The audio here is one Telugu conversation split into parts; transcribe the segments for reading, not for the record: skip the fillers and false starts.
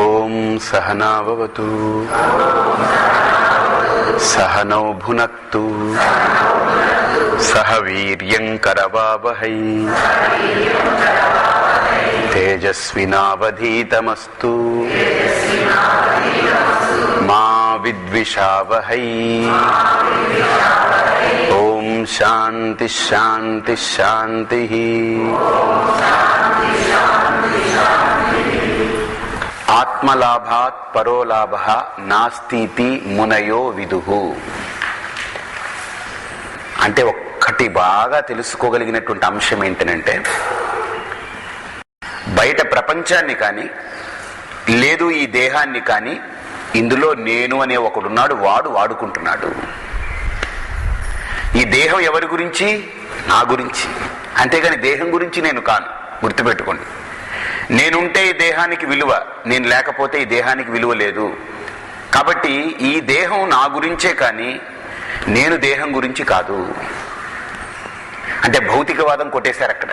ఓం సహనావవతు సహనౌ భునక్తు సహ వీర్యం కరవావహై తేజస్వినావధీతమస్తు మా విద్విషావహై. ఓం శాంతి శాంతి శాంతి. ఆత్మలాభాత్ పరోలాభః నాస్తితి మునయో విదుః. అంటే ఒక్కటి బాగా తెలుసుకోగలిగినటువంటి అంశం ఏంటంటే, బయట ప్రపంచాన్ని కానీ లేదు ఈ దేహాన్ని కానీ ఇందులో నేను అనే ఒకడున్నాడు, వాడు వాడుకుంటున్నాడు. ఈ దేహం ఎవరి గురించి? నా గురించి. అంతేగాని దేహం గురించి నేను కాను. గుర్తుపెట్టుకోండి. నేనుంటే ఈ దేహానికి విలువ, నేను లేకపోతే ఈ దేహానికి విలువ లేదు. కాబట్టి ఈ దేహం నా గురించే కానీ నేను దేహం గురించి కాదు. అంటే భౌతికవాదం కొట్టేశారు అక్కడ.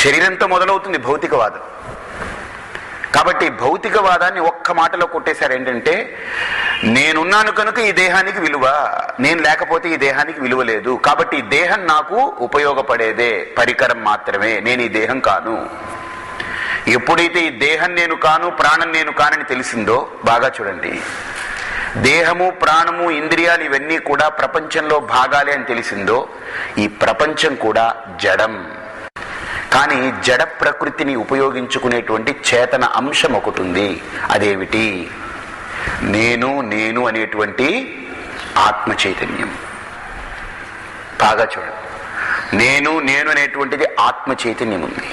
శరీరంతో మొదలవుతుంది భౌతికవాదం. కాబట్టి భౌతికవాదాన్ని ఒక్క మాటలో కొట్టేశారు. ఏంటంటే, నేనున్నాను కనుక ఈ దేహానికి విలువ, నేను లేకపోతే ఈ దేహానికి విలువ లేదు. కాబట్టి ఈ దేహం నాకు ఉపయోగపడేదే, పరికరం మాత్రమే, నేను ఈ దేహం కాను. ఎప్పుడైతే ఈ దేహం నేను కాను, ప్రాణం నేను కానని తెలిసిందో, బాగా చూడండి, దేహము ప్రాణము ఇంద్రియాలు ఇవన్నీ కూడా ప్రపంచంలో భాగాలే అని తెలిసిందో, ఈ ప్రపంచం కూడా జడం. కానీ జడ ప్రకృతిని ఉపయోగించుకునేటువంటి చేతన అంశం ఒకటి ఉంది. అదేమిటి? నేను నేను అనేటువంటి ఆత్మ చైతన్యం. బాగా చూడండి, నేను నేను అనేటువంటిది ఆత్మ చైతన్యం ఉంది.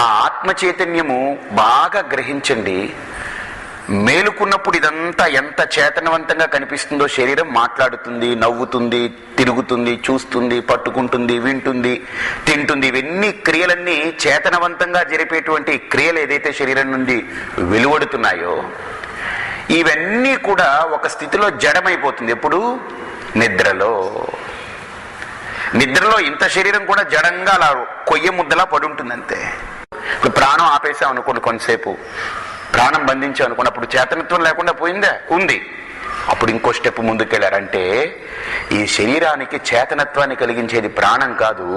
ఆ ఆత్మ చైతన్యము బాగా గ్రహించండి. మేలుకున్నప్పుడు ఇదంతా ఎంత చేతనవంతంగా కనిపిస్తుందో. శరీరం మాట్లాడుతుంది, నవ్వుతుంది, తిరుగుతుంది, చూస్తుంది, పట్టుకుంటుంది, వింటుంది, తింటుంది. ఇవన్నీ క్రియలన్నీ చేతనవంతంగా జరిపేటువంటి క్రియలు ఏదైతే శరీరం నుండి వెలువడుతున్నాయో, ఇవన్నీ కూడా ఒక స్థితిలో జడమైపోతుంది. ఎప్పుడు? నిద్రలో. నిద్రలో ఇంత శరీరం కూడా జడంగా అలా కొయ్య ముద్దలా పడుంటుంది అంతే. ఇప్పుడు ప్రాణం ఆపేసాం అనుకోండి, కొంతసేపు ప్రాణం బంధించాం అనుకోండి, అప్పుడు చేతనత్వం లేకుండా పోయిందా? ఉంది. అప్పుడు ఇంకో స్టెప్ ముందుకెళ్ళారంటే, ఈ శరీరానికి చేతనత్వాన్ని కలిగించేది ప్రాణం కాదు,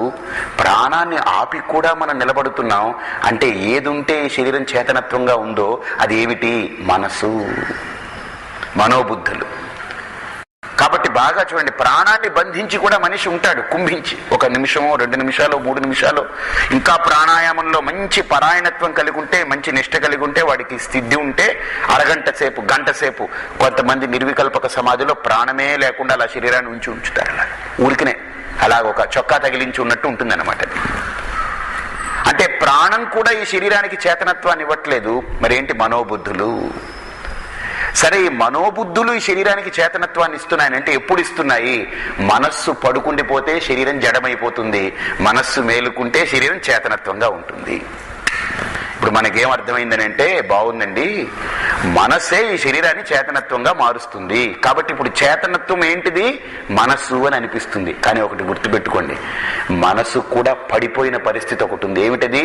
ప్రాణాన్ని ఆపి కూడా మనం నిలబడుతున్నాం. అంటే ఏది ఉంటే ఈ శరీరం చేతనత్వంగా ఉందో అది ఏమిటి? మనసు, మనోబుద్ధులు. కాబట్టి బాగా చూడండి, ప్రాణాన్ని బంధించి కూడా మనిషి ఉంటాడు, కుంభించి. 1 నిమిషమో 2 నిమిషాలు 3 నిమిషాలు ఇంకా ప్రాణాయామంలో మంచి పరాయణత్వం కలిగి ఉంటే, మంచి నిష్ట కలిగి ఉంటే, వాడికి స్థితి ఉంటే అరగంట సేపు, గంట సేపు, కొంతమంది నిర్వికల్పక సమాధిలో ప్రాణమే లేకుండా అలా శరీరాన్ని ఉంచుతారు. అలా ఊరికినే అలా ఒక చొక్కా తగిలించి ఉన్నట్టు ఉంటుంది అన్నమాట. అంటే ప్రాణం కూడా ఈ శరీరానికి చేతనత్వాన్ని ఇవ్వట్లేదు. మరేంటి? మనోబుద్ధులు. సరే, ఈ మనోబుద్ధులు ఈ శరీరానికి చేతనత్వాన్ని ఇస్తున్నాయనంటే ఎప్పుడు ఇస్తున్నాయి? మనస్సు పడుకుండిపోతే శరీరం జడమైపోతుంది, మనస్సు మేలుకుంటే శరీరం చేతనత్వంగా ఉంటుంది. ఇప్పుడు మనకేం అర్థమైందని అంటే, బాగుందండి, మనస్సే ఈ శరీరాన్ని చేతనత్వంగా మారుస్తుంది. కాబట్టి ఇప్పుడు చేతనత్వం ఏంటిది? మనస్సు అని అనిపిస్తుంది. కానీ ఒకటి గుర్తుపెట్టుకోండి, మనస్సు కూడా పడిపోయిన పరిస్థితి ఒకటి ఉంది. ఏమిటది?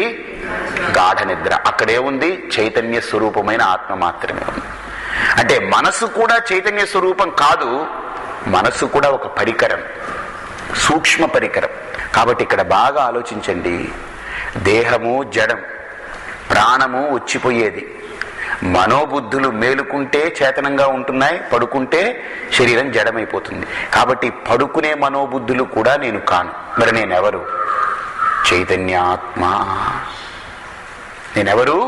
గాఢ నిద్ర. అక్కడేముంది? చైతన్య స్వరూపమైన ఆత్మ మాత్రమే ఉంది. అంటే మనసు కూడా చైతన్య స్వరూపం కాదు, మనసు కూడా ఒక పరికరం, సూక్ష్మ పరికరం. కాబట్టి ఇక్కడ బాగా ఆలోచించండి. దేహము జడం, ప్రాణము వచ్చిపోయేది, మనోబుద్ధులు మేలుకుంటే చేతనంగా ఉంటున్నాయి, పడుకుంటే శరీరం జడమైపోతుంది. కాబట్టి పడుకునే మనోబుద్ధులు కూడా నేను కాను. మరి నేనెవరు? చైతన్యాత్మ. నేనెవరు?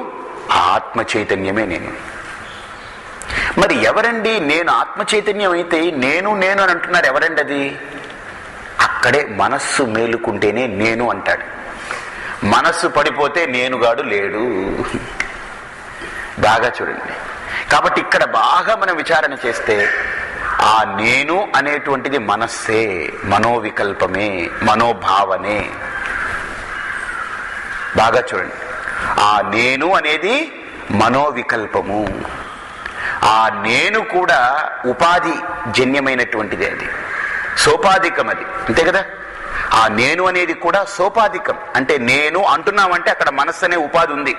ఆత్మ చైతన్యమే నేను. మరి ఎవరండి? నేను ఆత్మ చైతన్యం అయితే నేను నేను అని అంటున్నారు. ఎవరండి అది? అక్కడే మనస్సు మేలుకుంటేనే నేను అంటాడు. మనస్సు పడిపోతే నేనుగాడు లేడు. బాగా చూడండి. కాబట్టి ఇక్కడ బాగా మనం విచారణ చేస్తే, ఆ నేను అనేటువంటిది మనస్సే, మనోవికల్పమే, మనోభావనే. బాగా చూడండి, ఆ నేను అనేది మనోవికల్పము. ఆ నేను కూడా ఉపాధి జన్యమైనటువంటిది, అది సోపాధికం. అది అంతే కదా. ఆ నేను అనేది కూడా సోపాధికం. అంటే నేను అంటున్నామంటే అక్కడ మనస్సు అనే ఉపాధి ఉంది.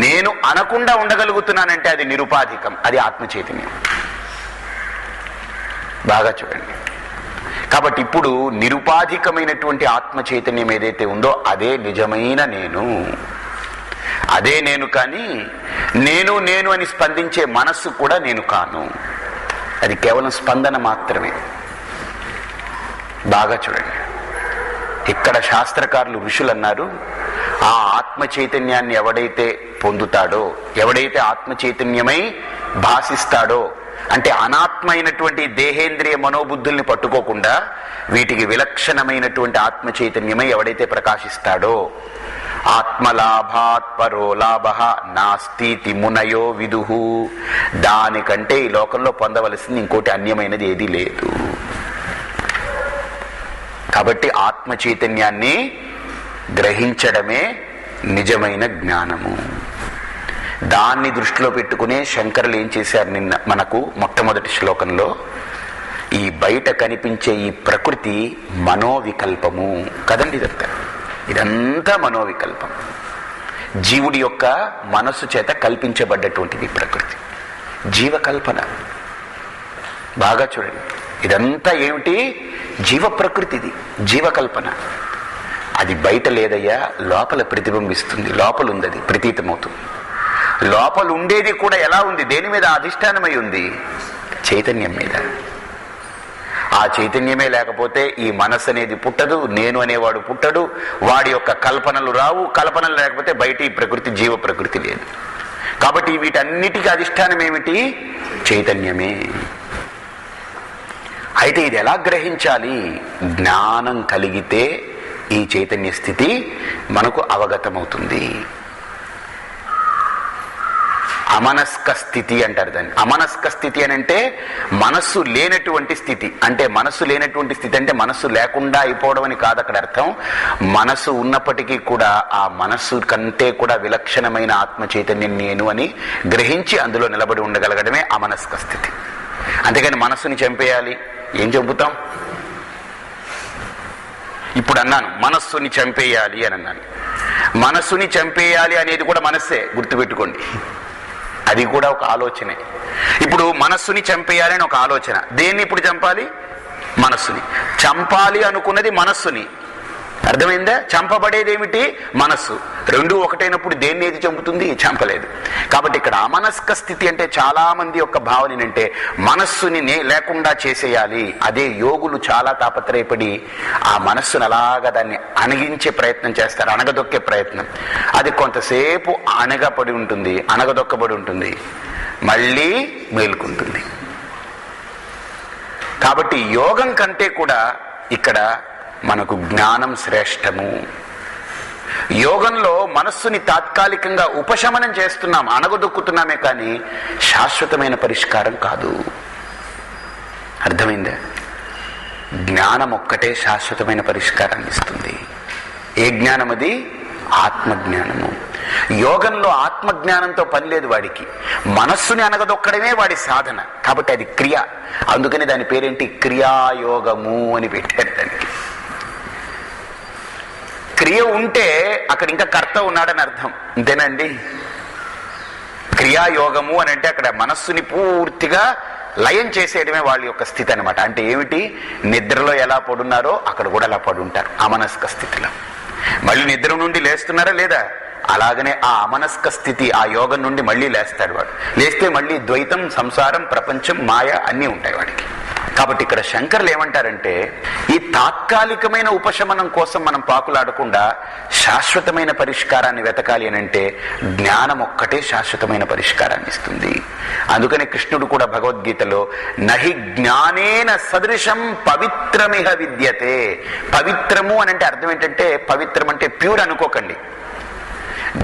నేను అనకుండా ఉండగలుగుతున్నానంటే అది నిరుపాధికం, అది ఆత్మ చైతన్యం. బాగా చూడండి. కాబట్టి ఇప్పుడు నిరుపాధికమైనటువంటి ఆత్మ చైతన్యం ఏదైతే ఉందో అదే నిజమైన నేను, అదే నేను. కానీ నేను నేను అని స్పందించే మనస్సు కూడా నేను కాను, అది కేవలం స్పందన మాత్రమే. బాగా చూడండి. ఇక్కడ శాస్త్రకారులు ఋషులు అన్నారు, ఆ ఆత్మ చైతన్యాన్ని ఎవడైతే పొందుతాడో, ఎవడైతే ఆత్మ చైతన్యమై భాషిస్తాడో, అంటే అనాత్మ అయినటువంటి దేహేంద్రియ మనోబుద్ధుల్ని పట్టుకోకుండా వీటికి విలక్షణమైనటువంటి ఆత్మ చైతన్యమై ఎవడైతే ప్రకాశిస్తాడో, ఆత్మలాభాత్ పరో లాభ నాస్తి మునయో విదుహు, దానికంటే ఈ లోకంలో పొందవలసింది ఇంకోటి అన్యమైనది ఏదీ లేదు. కాబట్టి ఆత్మ చైతన్యాన్ని గ్రహించడమే నిజమైన జ్ఞానము. దాన్ని దృష్టిలో పెట్టుకునే శంకరులు ఏం చేశారు, నిన్న మనకు మొట్టమొదటి శ్లోకంలో, ఈ బయట కనిపించే ఈ ప్రకృతి మనోవికల్పము కదండి. ఇదంతా మనోవికల్పం, జీవుడి యొక్క మనస్సు చేత కల్పించబడ్డటువంటిది ప్రకృతి, జీవకల్పన. బాగా చూడండి, ఇదంతా ఏమిటి? జీవ ప్రకృతిది, జీవకల్పన. అది బయట లేదయ్యా, లోపల ప్రతిబింబిస్తుంది, లోపల ఉంది, అది ప్రతీతమవుతుంది. లోపల ఉండేది కూడా ఎలా ఉంది? దేని మీద అధిష్టానమై ఉంది? చైతన్యం మీద. ఆ చైతన్యమే లేకపోతే ఈ మనస్సు అనేది పుట్టదు, నేను అనేవాడు పుట్టడు, వాడి యొక్క కల్పనలు రావు. కల్పనలు లేకపోతే బయట ఈ ప్రకృతి, జీవ ప్రకృతి లేదు. కాబట్టి వీటన్నిటికీ అధిష్టానం ఏమిటి? చైతన్యమే. అయితే ఇది ఎలా గ్రహించాలి? జ్ఞానం కలిగితే ఈ చైతన్య స్థితి మనకు అవగతమవుతుంది. అమనస్క స్థితి అంటారు దాన్ని. అమనస్క స్థితి అని అంటే మనస్సు లేనటువంటి స్థితి. అంటే మనస్సు లేనటువంటి స్థితి అంటే మనస్సు లేకుండా అయిపోవడం అని కాదు అక్కడ అర్థం. మనస్సు ఉన్నప్పటికీ కూడా ఆ మనస్సు కంటే కూడా విలక్షణమైన ఆత్మ చైతన్యం నేను అని గ్రహించి అందులో నిలబడి ఉండగలగడమే అమనస్క స్థితి. అంతేగాని మనస్సుని చంపేయాలి, ఏం చంపుతాం? ఇప్పుడు అన్నాను మనస్సుని చంపేయాలి అని అన్నాను. మనస్సుని చంపేయాలి అనేది కూడా మనస్సే, గుర్తుపెట్టుకోండి. అది కూడా ఒక ఆలోచనే. ఇప్పుడు మనస్సుని చంపేయాలి అని ఒక ఆలోచన. దేన్ని ఇప్పుడు చంపాలి? మనస్సుని. చంపాలి అనుకున్నది మనస్సుని, అర్థమైందా? చంపబడేది ఏమిటి? మనస్సు. రెండు ఒకటైనప్పుడు దేన్ని ఏది చంపుతుంది? చంపలేదు. కాబట్టి ఇక్కడ అమనస్క స్థితి అంటే చాలా మంది యొక్క భావన ఏంటంటే మనస్సుని లేకుండా చేసేయాలి. అదే యోగులు చాలా తాపత్రయపడి ఆ మనస్సును అలాగా దాన్ని అణగించే ప్రయత్నం చేస్తారు, అణగదొక్కే ప్రయత్నం. అది కొంతసేపు అణగపడి ఉంటుంది, అణగదొక్కబడి ఉంటుంది, మళ్ళీ మేలుకుంటుంది. కాబట్టి యోగం కంటే కూడా ఇక్కడ మనకు జ్ఞానం శ్రేష్టము. యోగంలో మనస్సుని తాత్కాలికంగా ఉపశమనం చేస్తున్నాం, అణగదొక్కుతున్నామే, కానీ శాశ్వతమైన పరిష్కారం కాదు. అర్థమైందా? జ్ఞానం ఒక్కటే శాశ్వతమైన పరిష్కారాన్ని ఇస్తుంది. ఏ జ్ఞానం అది? ఆత్మజ్ఞానము. యోగంలో ఆత్మజ్ఞానంతో పని లేదు వాడికి, మనస్సుని అనగదొక్కడమే వాడి సాధన. కాబట్టి అది క్రియ. అందుకని దాని పేరేంటి? క్రియాయోగము అని పెట్టారు దానికి. క్రియ ఉంటే అక్కడ ఇంకా కర్త ఉన్నాడని అర్థం, అంతేనండి. క్రియాయోగము అని అంటే అక్కడ మనస్సుని పూర్తిగా లయం చేసేయడమే వాళ్ళ యొక్క స్థితి అనమాట. అంటే ఏమిటి? నిద్రలో ఎలా పడున్నారో అక్కడ కూడా అలా పడుంటారు, అమనస్క స్థితిలో. మళ్ళీ నిద్ర నుండి లేస్తున్నారా లేదా? అలాగనే ఆ అమనస్క స్థితి, ఆ యోగం నుండి మళ్ళీ లేస్తాడు వాడు. లేస్తే మళ్ళీ ద్వైతం, సంసారం, ప్రపంచం, మాయ అన్నీ ఉంటాయి వాడికి. కాబట్టి ఇక్కడ శంకర్లు ఏమంటారంటే ఈ తాత్కాలికమైన ఉపశమనం కోసం మనం పాకులాడకుండా శాశ్వతమైన పరిష్కారాన్ని వెతకాలి అని అంటే జ్ఞానం ఒక్కటే శాశ్వతమైన పరిష్కారాన్ని ఇస్తుంది. అందుకని కృష్ణుడు కూడా భగవద్గీతలో నహి జ్ఞానేన సదృశం పవిత్రమిహ విద్యతే. పవిత్రము అని అంటే అర్థం ఏంటంటే, పవిత్రం అంటే ప్యూర్ అనుకోకండి.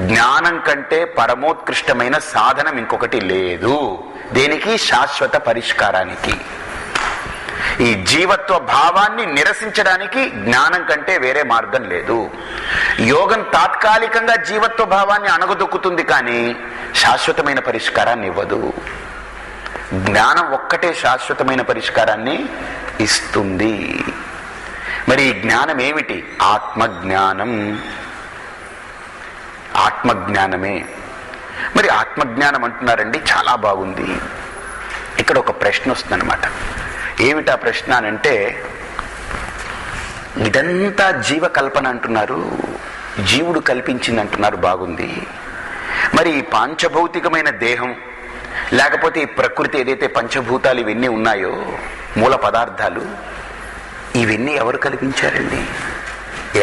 జ్ఞానం కంటే పరమోత్కృష్టమైన సాధనం ఇంకొకటి లేదు. దేనికి? శాశ్వత పరిష్కారానికి. ఈ జీవత్వ భావాన్ని నిరసించడానికి జ్ఞానం కంటే వేరే మార్గం లేదు. యోగం తాత్కాలికంగా జీవత్వ భావాన్ని అణగదొక్కుతుంది, కానీ శాశ్వతమైన పరిష్కారాన్ని ఇవ్వదు. జ్ఞానం ఒక్కటే శాశ్వతమైన పరిష్కారాన్ని ఇస్తుంది. మరి ఈ జ్ఞానం ఏమిటి? ఆత్మజ్ఞానం. ఆత్మజ్ఞానమే. మరి ఆత్మజ్ఞానం అంటున్నారండి, చాలా బాగుంది. ఇక్కడ ఒక ప్రశ్న వస్తుందన్నమాట. ఏమిటా ప్రశ్న అనంటే, ఇదంతా జీవకల్పన అంటున్నారు, జీవుడు కల్పించింది అంటున్నారు, బాగుంది. మరి ఈ పాంచభౌతికమైన దేహం లేకపోతే ఈ ప్రకృతి ఏదైతే పంచభూతాలు ఇవన్నీ ఉన్నాయో, మూల పదార్థాలు, ఇవన్నీ ఎవరు కల్పించారండి?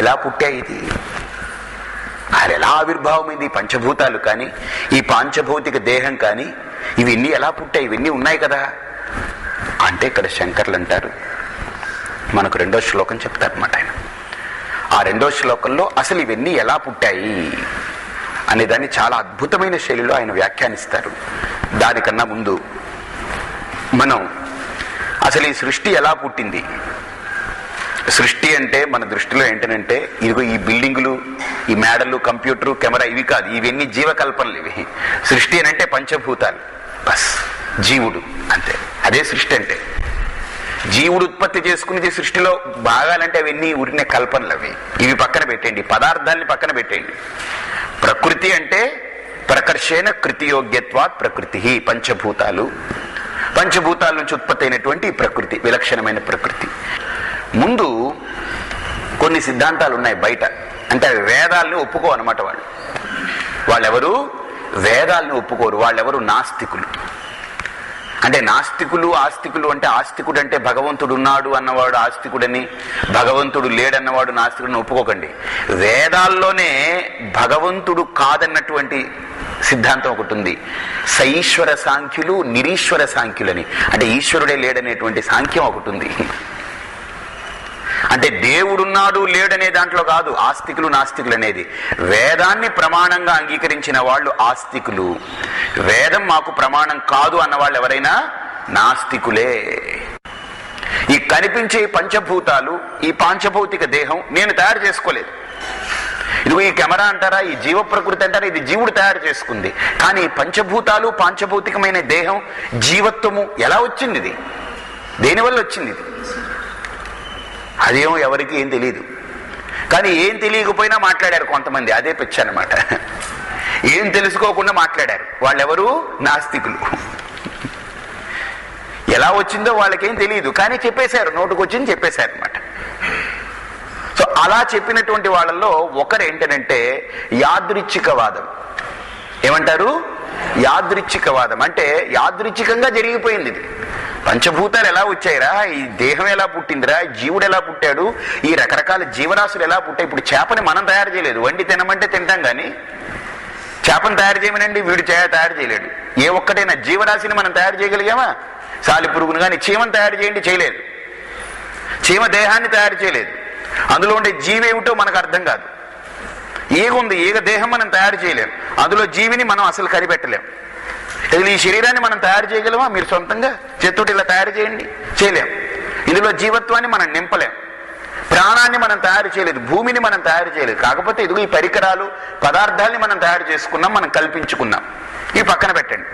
ఎలా పుట్టాయి? ఇది అది ఎలా ఆవిర్భావమైంది? పంచభూతాలు కానీ ఈ పాంచభౌతిక దేహం కానీ ఇవన్నీ ఎలా పుట్టాయి? ఇవన్నీ ఉన్నాయి కదా అంటే ఇక్కడ శంకర్లు అంటారు, మనకు 2వ శ్లోకం చెప్తారన్నమాట ఆయన. ఆ 2వ శ్లోకంలో అసలు ఇవన్నీ ఎలా పుట్టాయి అనేదాన్ని చాలా అద్భుతమైన శైలిలో ఆయన వ్యాఖ్యానిస్తారు. దానికన్నా ముందు మనం అసలు ఈ సృష్టి ఎలా పుట్టింది? సృష్టి అంటే మన దృష్టిలో ఏంటంటే, ఇదిగో ఈ బిల్డింగులు, ఈ మేడలు, కంప్యూటరు, కెమెరా, ఇవి కాదు, ఇవన్నీ జీవకల్పనలు. ఇవి సృష్టి అని అంటే పంచభూతాలు, బస్ జీవుడు, అంతే. అదే సృష్టి అంటే. జీవుడు ఉత్పత్తి చేసుకునేది సృష్టిలో భాగాలంటే అవన్నీ ఊరినే కల్పనలు. అవి ఇవి పక్కన పెట్టండి, పదార్థాలని పక్కన పెట్టండి. ప్రకృతి అంటే ప్రకర్షేణ కృతియోగ్యత్వాత్ ప్రకృతి, పంచభూతాలు, పంచభూతాల నుంచి ఉత్పత్తి అయినటువంటి ప్రకృతి, విలక్షణమైన ప్రకృతి. ముందు కొన్ని సిద్ధాంతాలు ఉన్నాయి బయట, అంటే అవి వేదాలను ఒప్పుకో అనమాట. వాళ్ళెవరు వేదాలను ఒప్పుకోరు, వాళ్ళెవరు నాస్తికులు. అంటే నాస్తికులు, ఆస్తికులు అంటే, ఆస్తికుడు అంటే భగవంతుడు ఉన్నాడు అన్నవాడు ఆస్తికుడని, భగవంతుడు లేడన్నవాడు నాస్తికుడిని ఒప్పుకోకండి. వేదాల్లోనే భగవంతుడు కాదన్నటువంటి సిద్ధాంతం ఒకటి ఉంది. సైశ్వర సాంఖ్యులు, నిరీశ్వర సాంఖ్యులని, అంటే ఈశ్వరుడే లేడనేటువంటి సాంఖ్యం ఒకటి ఉంది. అంటే దేవుడున్నాడు లేడనే దాంట్లో కాదు ఆస్తికులు నాస్తికులు అనేది. వేదాన్ని ప్రమాణంగా అంగీకరించిన వాళ్ళు ఆస్తికులు, వేదం మాకు ప్రమాణం కాదు అన్నవాళ్ళు ఎవరైనా నాస్తికులే. ఈ కనిపించే పంచభూతాలు, ఈ పాంచభౌతిక దేహం నేను తయారు చేసుకోలేదు. ఇదిగో ఈ కెమెరా అంటారా, ఈ జీవ ప్రకృతి అంటారా, ఇది జీవుడు తయారు చేసుకుంది. కానీ పంచభూతాలు, పాంచభౌతికమైన దేహం, జీవత్వము ఎలా వచ్చింది? ఇది దేనివల్ల వచ్చింది? ఇది అదేమో ఎవరికి ఏం తెలియదు. కానీ ఏం తెలియకపోయినా మాట్లాడారు కొంతమంది, అదే పిచ్చి అన్నమాట. ఏం తెలుసుకోకుండా మాట్లాడారు, వాళ్ళెవరు? నాస్తికులు. ఎలా వచ్చిందో వాళ్ళకేం తెలియదు, కానీ చెప్పేశారు, నోటుకొచ్చింది చెప్పేశారు అనమాట. సో అలా చెప్పినటువంటి వాళ్ళల్లో ఒకరు ఏంటంటే యాదృచ్ఛికవాదం. ఏమంటారు? యాదృచ్ఛికవాదం. అంటే యాదృచ్ఛికంగా జరిగిపోయింది ఇది. పంచభూతాలు ఎలా వచ్చాయిరా, ఈ దేహం ఎలా పుట్టిందిరా, జీవుడు ఎలా పుట్టాడు, ఈ రకరకాల జీవరాశులు ఎలా పుట్టాయి. ఇప్పుడు చేపని మనం తయారు చేయలేదు, వండి తినమంటే తింటాం, కానీ చేపను తయారు చేయమనండి వీడు తయారు చేయలేడు. ఏ ఒక్కటైనా జీవరాశిని మనం తయారు చేయగలిగామా? సాలి పురుగును కానీ చీమను తయారు చేయండి, చేయలేదు. చీమ దేహాన్ని తయారు చేయలేదు, అందులో ఉండే జీవేమిటో మనకు అర్థం కాదు. ఈగ ఉంది, ఈగ దేహం మనం తయారు చేయలేం, అందులో జీవిని మనం అసలు కనిపెట్టలేం. ఈ శరీరాన్ని మనం తయారు చేయగలమా? మీరు సొంతంగా చేత్తోటి ఇలా తయారు చేయండి, చేయలేం. ఇందులో జీవత్వాన్ని మనం నింపలేం, ప్రాణాన్ని మనం తయారు చేయలేదు, భూమిని మనం తయారు చేయలేదు. కాకపోతే ఇదిగో ఈ పరికరాలు, పదార్థాలని మనం తయారు చేసుకున్నాం, మనం కల్పించుకున్నాం. ఇవి పక్కన పెట్టండి,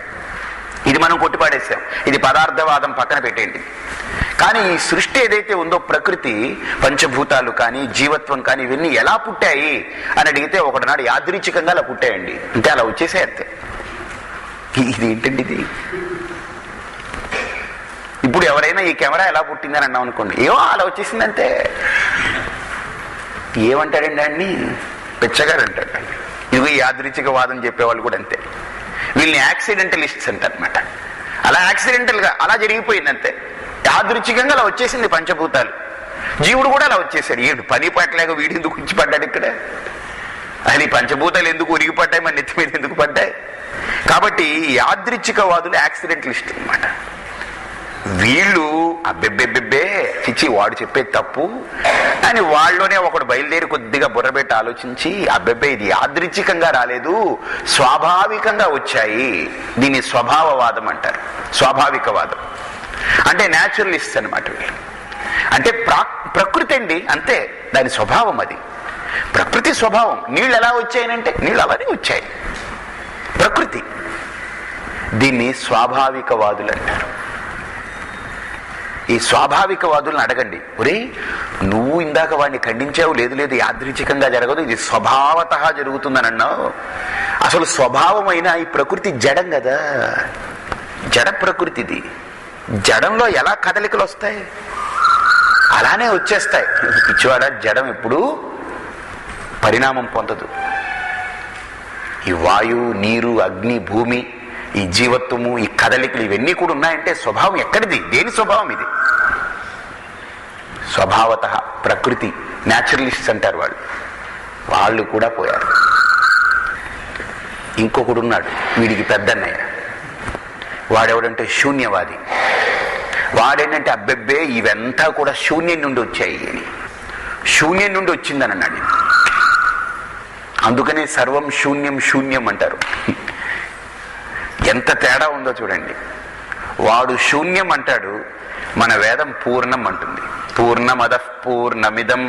ఇది మనం కొట్టిపాడేసాం, ఇది పదార్థవాదం పక్కన పెట్టండి. కానీ ఈ సృష్టి ఏదైతే ఉందో, ప్రకృతి, పంచభూతాలు కానీ జీవత్వం కానీ ఇవన్నీ ఎలా పుట్టాయి అని అడిగితే ఒకటినాడు యాదృచ్ఛికంగా అలా పుట్టాయండి, అంటే అలా వచ్చేసాయి అంతే. ఇది ఏంటండి ఇది? ఇప్పుడు ఎవరైనా ఈ కెమెరా ఎలా పుట్టిందని అన్నాం అనుకోండి, ఏమో అలా వచ్చేసిందంతే. ఏమంటాడండి అన్ని? పిచ్చగారు అంటాడు. ఇదిగో ఈ యాదృచ్ఛికవాదం చెప్పేవాళ్ళు కూడా అంతే. వీళ్ళని యాక్సిడెంటలిస్ట్స్ అంటారనమాట. అలా యాక్సిడెంటల్గా అలా జరిగిపోయింది అంతే. యాదృచ్ఛికంగా అలా వచ్చేసింది పంచభూతాలు. జీవుడు కూడా అలా వచ్చేసాడు. వీడు పని పట్టలేక వీడు ఎందుకు ఉచ్చి పడ్డాడు ఇక్కడ? అసలు ఈ పంచభూతాలు ఎందుకు ఉరిగి పడ్డాయి, మన నెత్తి మీద ఎందుకు పడ్డాయి? కాబట్టి యాదృచ్ఛికవాదులు యాక్సిడెంటలిస్ట్ అనమాట. వీళ్ళు అబ్బెబ్బెబ్బెబ్బే చిచ్చి వాడు చెప్పేది తప్పు అని వాళ్ళలోనే ఒకడు బయలుదేరి కొద్దిగా బుర్రబెట్టి ఆలోచించి, అబ్బెబ్బే ఇది యాదృచ్ఛికంగా రాలేదు, స్వాభావికంగా వచ్చాయి, దీన్ని స్వభావవాదం అంటారు. స్వాభావికవాదం అంటే న్యాచురలిస్ట్ అనమాట వీళ్ళు. అంటే ప్రకృతి అండి, అంతే, దాని స్వభావం అది. ప్రకృతి స్వభావం. నీళ్ళు ఎలా వచ్చాయనంటే నీళ్ళు అలానే వచ్చాయి, ప్రకృతి. దీన్ని స్వాభావికవాదులు అంటారు. ఈ స్వాభావికవాదులను అడగండి, ఒరే నువ్వు ఇందాక వాడిని ఖండించావు, లేదు లేదు యాదృచ్ఛికంగా జరగదు, ఇది స్వభావతః జరుగుతుందని అన్నావు, అసలు స్వభావమైన ఈ ప్రకృతి జడం కదా, జడ ప్రకృతిది. జడంలో ఎలా కదలికలు వస్తాయి? అలానే వచ్చేస్తాయి. పిచ్చివాడ, జడం ఎప్పుడు పరిణామం పొందదు. ఈ వాయువు, నీరు, అగ్ని, భూమి, ఈ జీవత్వము, ఈ కదలికలు ఇవన్నీ కూడా ఉన్నాయంటే స్వభావం ఎక్కడిది? దేని స్వభావం ఇది? స్వభావత ప్రకృతి. న్యాచురలిస్ట్స్ అంటారు వాళ్ళు కూడా పోయారు. ఇంకొకడు ఉన్నాడు, వీడికి పెద్దన్నయ్య. వాడెవడంటే శూన్యవాది. వాడేంటంటే అబ్బెబ్బే ఇవంతా కూడా శూన్యం నుండి వచ్చాయి అని, శూన్యం నుండి వచ్చిందని అన్నాడు. అందుకనే సర్వం శూన్యం శూన్యం అంటారు. ఎంత తేడా ఉందో చూడండి. వాడు శూన్యం అంటాడు, మన వేదం పూర్ణం అంటుంది. పూర్ణమదః పూర్ణమిదం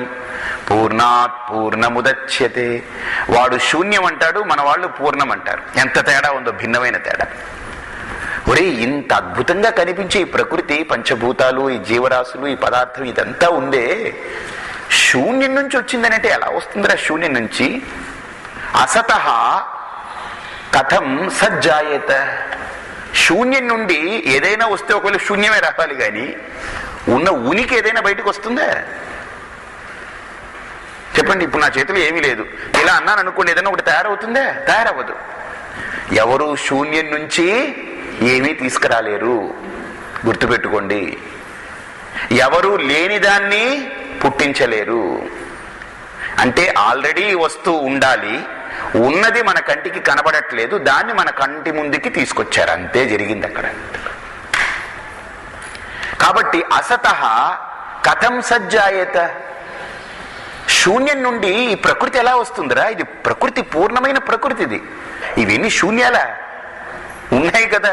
పూర్ణాత్ పూర్ణముదచ్యతే. వాడు శూన్యం అంటాడు, మన వాళ్ళు పూర్ణం అంటారు. ఎంత తేడా ఉందో, భిన్నమైన తేడా. ఒరే, ఇంత అద్భుతంగా కనిపించే ఈ ప్రకృతి, పంచభూతాలు, ఈ జీవరాశులు, ఈ పదార్థం, ఇదంతా ఉందే శూన్యం నుంచి వచ్చిందనంటే ఎలా వస్తుందిరా శూన్యం నుంచి? అసతః కథం సజ్జాయేత. శూన్యం నుండి ఏదైనా వస్తే ఒకవేళ శూన్యమే రావాలి, కానీ ఉన్న ఉనికి ఏదైనా బయటకు వస్తుందా? చెప్పండి. ఇప్పుడు నా చేతిలో ఏమీ లేదు, ఇలా అన్నాను అనుకోండి, ఏదైనా ఒకటి తయారవుతుందా? తయారవ్వదు. ఎవరు శూన్యం నుంచి ఏమీ తీసుకురాలేరు, గుర్తుపెట్టుకోండి. ఎవరు లేనిదాన్ని పుట్టించలేరు. అంటే ఆల్రెడీ వస్తువు ఉండాలి, ఉన్నది మన కంటికి కనబడట్లేదు, దాన్ని మన కంటి ముందుకి తీసుకొచ్చారు, అంతే జరిగింది అక్కడ. కాబట్టి అసతః కథం సజ్జాయేత. శూన్యం నుండి ఈ ప్రకృతి ఎలా వస్తుందిరా? ఇది ప్రకృతి పూర్ణమైన ప్రకృతిది. ఇవన్నీ శూన్యాలా? ఉన్నాయి కదా.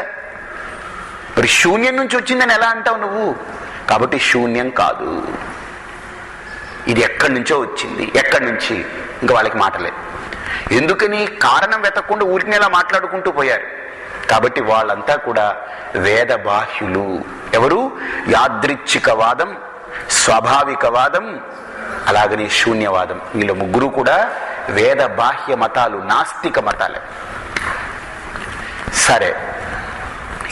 మరి శూన్యం నుంచి వచ్చిందని ఎలా అంటావు నువ్వు? కాబట్టి శూన్యం కాదు, ఇది ఎక్కడి నుంచో వచ్చింది. ఎక్కడి నుంచి? ఇంకా వాళ్ళకి మాటలే. ఎందుకని? కారణం వెతకకుండా ఊరికి ఎలా మాట్లాడుకుంటూ పోయారు. కాబట్టి వాళ్ళంతా కూడా వేద బాహ్యులు. ఎవరు? యాదృచ్ఛికవాదం, స్వాభావికవాదం, అలాగనే శూన్యవాదం. వీళ్ళ ముగ్గురు కూడా వేద బాహ్య మతాలు, నాస్తిక మతాలే. సరే,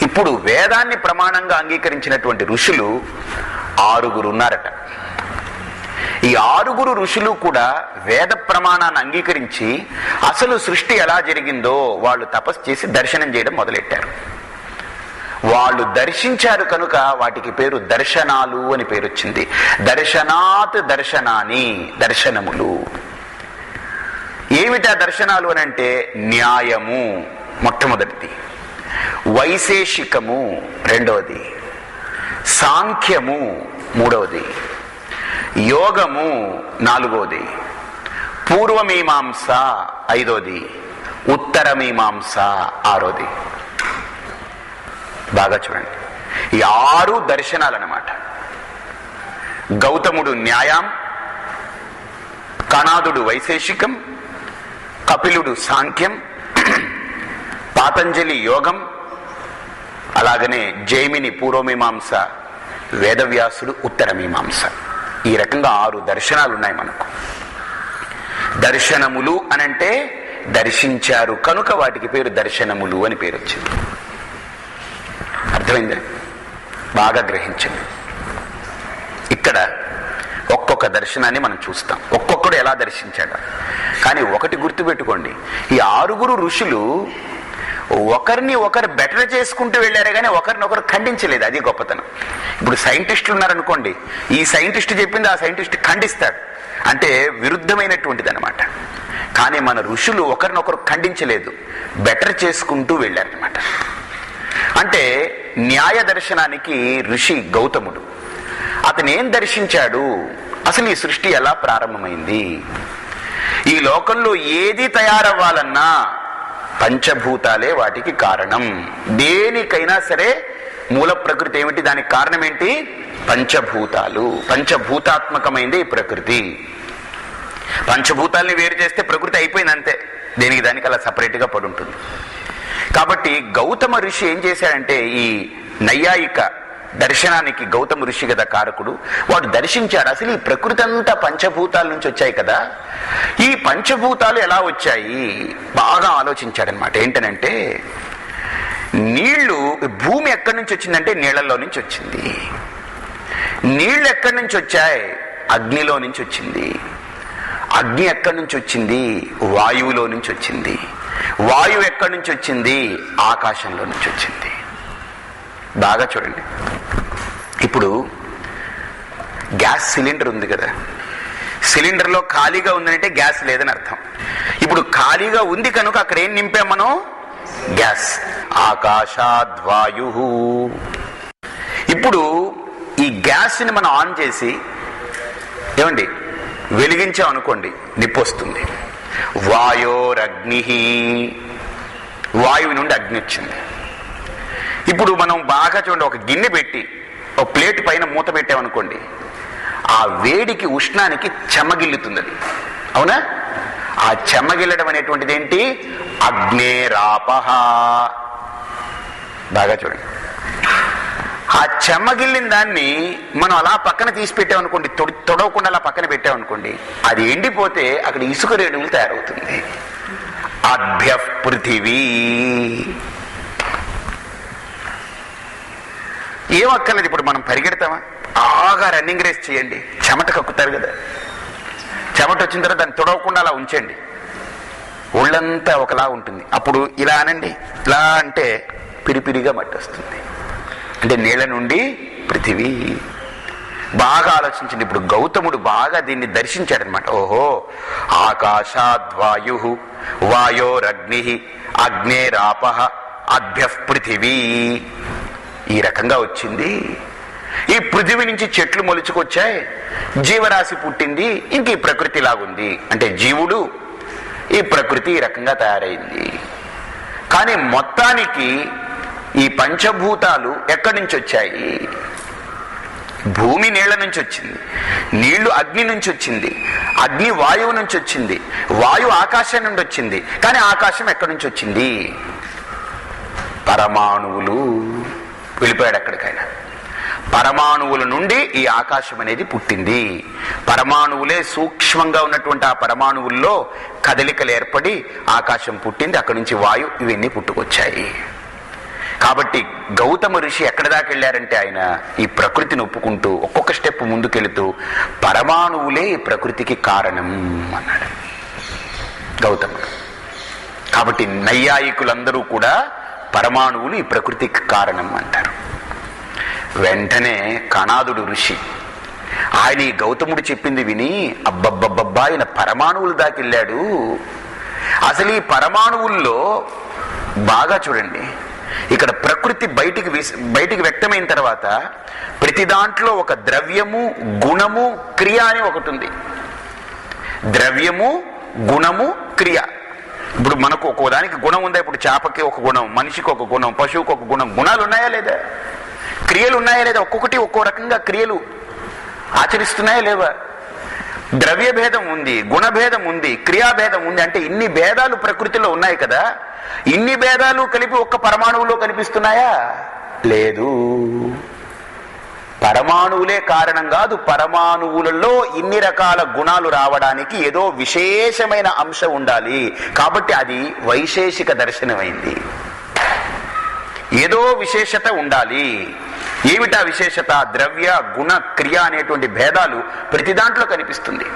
ఇప్పుడు వేదాన్ని ప్రమాణంగా అంగీకరించినటువంటి ఋషులు 6 ఉన్నారట. ఈ 6 ఋషులు కూడా వేద ప్రమాణాన్ని అంగీకరించి అసలు సృష్టి ఎలా జరిగిందో వాళ్ళు తపస్సు చేసి దర్శనం చేయడం మొదలెట్టారు. వాళ్ళు దర్శించారు కనుక వాటికి పేరు దర్శనాలు అని పేరు వచ్చింది. దర్శనాత్ దర్శనాని, దర్శనములు. ఏమిటా దర్శనాలు అని అంటే, న్యాయము మొట్టమొదటిది, వైశేషికము రెండవది, సాంఖ్యము మూడవది, యోగము నాలుగవది, పూర్వమీమాంస ఐదవది, ఉత్తరమీమాంస ఆరోది. బాగా చూడండి, ఈ 6 దర్శనాలు అన్నమాట. గౌతముడు న్యాయం, కణాదుడు వైశేషికం, కపిలుడు సాంఖ్యం, పాతంజలి యోగం, అలాగనే జైమిని పూర్వమీమాంస, వేదవ్యాసుడు ఉత్తరమీమాంస. ఈ రకంగా 6 దర్శనాలు ఉన్నాయి మనకు. దర్శనములు అనంటే దర్శించారు కనుక వాటికి పేరు దర్శనములు అని పేరు వచ్చింది. అర్థమైందా? బాగా గ్రహించండి. ఇక్కడ ఒక్కొక్క దర్శనాన్ని మనం చూస్తాం, ఒక్కొక్కడు ఎలా దర్శించాడు. కానీ ఒకటి గుర్తుపెట్టుకోండి, ఈ 6 ఋషులు ఒకరిని ఒకరు బెటర్ చేసుకుంటూ వెళ్ళారే కానీ ఒకరినొకరు ఖండించలేదు. అది గొప్పతనం. ఇప్పుడు సైంటిస్టులు ఉన్నారనుకోండి, ఈ సైంటిస్ట్ చెప్పింది ఆ సైంటిస్ట్ ఖండిస్తాడు, అంటే విరుద్ధమైనటువంటిది అనమాట. కానీ మన ఋషులు ఒకరినొకరు ఖండించలేదు, బెటర్ చేసుకుంటూ వెళ్ళారనమాట. అంటే న్యాయ దర్శనానికి ఋషి గౌతముడు. అతను ఏం దర్శించాడు? అసలు ఈ సృష్టి ఎలా ప్రారంభమైంది? ఈ లోకంలో ఏది తయారవ్వాలన్నా పంచభూతాలే వాటికి కారణం. దేనికైనా సరే మూల ప్రకృతి ఏమిటి? దానికి కారణం ఏంటి? పంచభూతాలు. పంచభూతాత్మకమైంది ఈ ప్రకృతి. పంచభూతాల్ని వేరు చేస్తే ప్రకృతి అయిపోయింది అంతే, దేనికి దానికి అలా సపరేట్గా పడి ఉంటుంది. కాబట్టి గౌతమ ఋషి ఏం చేశాడంటే, ఈ నైయాయిక దర్శనానికి గౌతమ ఋషి కదా కారకుడు. వాడు దర్శించాడు అసలు ఈ ప్రకృతి అంతా పంచభూతాల నుంచి వచ్చాయి కదా, ఈ పంచభూతాలు ఎలా వచ్చాయి బాగా ఆలోచించాడనమాట. ఏంటనంటే నీళ్లు, భూమి ఎక్కడి నుంచి వచ్చిందంటే నీళ్లలో నుంచి వచ్చింది. నీళ్లు ఎక్కడి నుంచి వచ్చాయి? అగ్నిలో నుంచి వచ్చింది. అగ్ని ఎక్కడి నుంచి వచ్చింది? వాయువులో నుంచి వచ్చింది. వాయువు ఎక్కడి నుంచి వచ్చింది? ఆకాశంలో నుంచి వచ్చింది. బాగా చూడండి, ఇప్పుడు గ్యాస్ సిలిండర్ ఉంది కదా, సిలిండర్లో ఖాళీగా ఉందంటే గ్యాస్ లేదని అర్థం. ఇప్పుడు ఖాళీగా ఉంది కనుక అక్కడ ఏం నింపాం మనం? గ్యాస్. ఆకాశాద్వాయు. ఇప్పుడు ఈ గ్యాస్ని మనం ఆన్ చేసి ఏమండి వెలిగించాం అనుకోండి, నిప్పు వస్తుంది. వాయోరగ్ని, వాయువు నుండి అగ్ని వచ్చింది. ఇప్పుడు మనం బాగా చూడండి, ఒక గిన్నె పెట్టి ఒక ప్లేట్ పైన మూత పెట్టామనుకోండి, ఆ వేడికి ఉష్ణానికి చెమ్మగిల్లుతుంది అది, అవునా? ఆ చెమ్మగిల్లడం అనేటువంటిది ఏంటి? అగ్నేరాపహ. బాగా చూడండి, ఆ చెమ్మగిల్లిన దాన్ని మనం అలా పక్కన తీసి పెట్టామనుకోండి, తొడవకుండా అలా పక్కన పెట్టామనుకోండి, అది ఎండిపోతే అక్కడ ఇసుక రేణువులు తయారవుతుంది. అభ్య పృథివీ. ఏమక్కర్లేదు, ఇప్పుడు మనం పరిగెడతామా? బాగా రన్నింగ్ రేస్ చేయండి, చెమట కక్కుతారు కదా, చెమట వచ్చిన తర్వాత దాన్ని తొడవకుండా అలా ఉంచండి, ఒళ్ళంతా ఒకలా ఉంటుంది. అప్పుడు ఇలా అనండి, ఇలా అంటే పిరిపిరిగా మట్టి వస్తుంది. అంటే నీళ్ళ నుండి పృథివీ. బాగా ఆలోచించండి. ఇప్పుడు గౌతముడు బాగా దీన్ని దర్శించాడనమాట. ఓహో, ఆకాశాద్వాయు వాయోరగ్ని అగ్నేరాపహ అభ్య పృథివీ. ఈ రకంగా వచ్చింది. ఈ పృథివీ నుంచి చెట్లు మొలుచుకొచ్చాయి, జీవరాశి పుట్టింది, ఇంక ఈ ప్రకృతి లాగుంది. అంటే జీవుడు, ఈ ప్రకృతి ఈ రకంగా తయారైంది. కానీ మొత్తానికి ఈ పంచభూతాలు ఎక్కడి నుంచి వచ్చాయి? భూమి నీళ్ల నుంచి వచ్చింది, నీళ్లు అగ్ని నుంచి వచ్చింది, అగ్ని వాయువు నుంచి వచ్చింది, వాయువు ఆకాశం నుండి వచ్చింది. కానీ ఆకాశం ఎక్కడి నుంచి వచ్చింది? పరమాణువులు. వెళ్ళిపోయాడు ఎక్కడికైనా. పరమాణువుల నుండి ఈ ఆకాశం అనేది పుట్టింది. పరమాణువులే సూక్ష్మంగా ఉన్నటువంటి ఆ పరమాణువుల్లో కదలికలు ఏర్పడి ఆకాశం పుట్టింది. అక్కడి నుంచి వాయు, ఇవన్నీ పుట్టుకొచ్చాయి. కాబట్టి గౌతమ ఋషి ఎక్కడి దాకా వెళ్ళారంటే ఆయన ఈ ప్రకృతిని ఒప్పుకుంటూ ఒక్కొక్క స్టెప్ ముందుకెళుతూ పరమాణువులే ఈ ప్రకృతికి కారణం అన్నాడు గౌతముడు. కాబట్టి నైయాయికులందరూ కూడా పరమాణువులు ఈ ప్రకృతికి కారణం అంటారు. వెంటనే కణాదుడు ఋషి ఆయన ఈ గౌతముడు చెప్పింది విని అబ్బబ్బబ్బబ్బా, ఆయన పరమాణువుల దాకా వెళ్ళాడు. అసలు ఈ పరమాణువుల్లో బాగా చూడండి, ఇక్కడ ప్రకృతి బయటికి వ్యక్తమైన తర్వాత ప్రతి దాంట్లో ఒక ద్రవ్యము, గుణము, క్రియ అని ఒకటి ఉంది. ద్రవ్యము, గుణము, క్రియ. ఇప్పుడు మనకు ఒక్కో దానికి గుణం ఉందా? ఇప్పుడు చేపకి ఒక గుణం, మనిషికి ఒక గుణం, పశువుకి ఒక గుణం. గుణాలు ఉన్నాయా లేదా? క్రియలు ఉన్నాయా లేదా? ఒక్కొక్కటి ఒక్కో రకంగా క్రియలు ఆచరిస్తున్నాయా లేవా? ద్రవ్య భేదం ఉంది, గుణభేదం ఉంది, క్రియాభేదం ఉంది. అంటే ఇన్ని భేదాలు ప్రకృతిలో ఉన్నాయి కదా. ఇన్ని భేదాలు కలిపి ఒక్క పరమాణువులో కనిపిస్తున్నాయా? లేదు. పరమాణువులే కారణం కాదు. పరమాణువులలో ఇన్ని రకాల గుణాలు రావడానికి ఏదో విశేషమైన అంశం ఉండాలి. కాబట్టి అది వైశేషిక దర్శనమైంది. ఏదో విశేషత ఉండాలి. ఏమిటా విశేషత? ద్రవ్య, గుణ, క్రియ అనేటువంటి భేదాలు ప్రతి దాంట్లో కనిపిస్తుంది.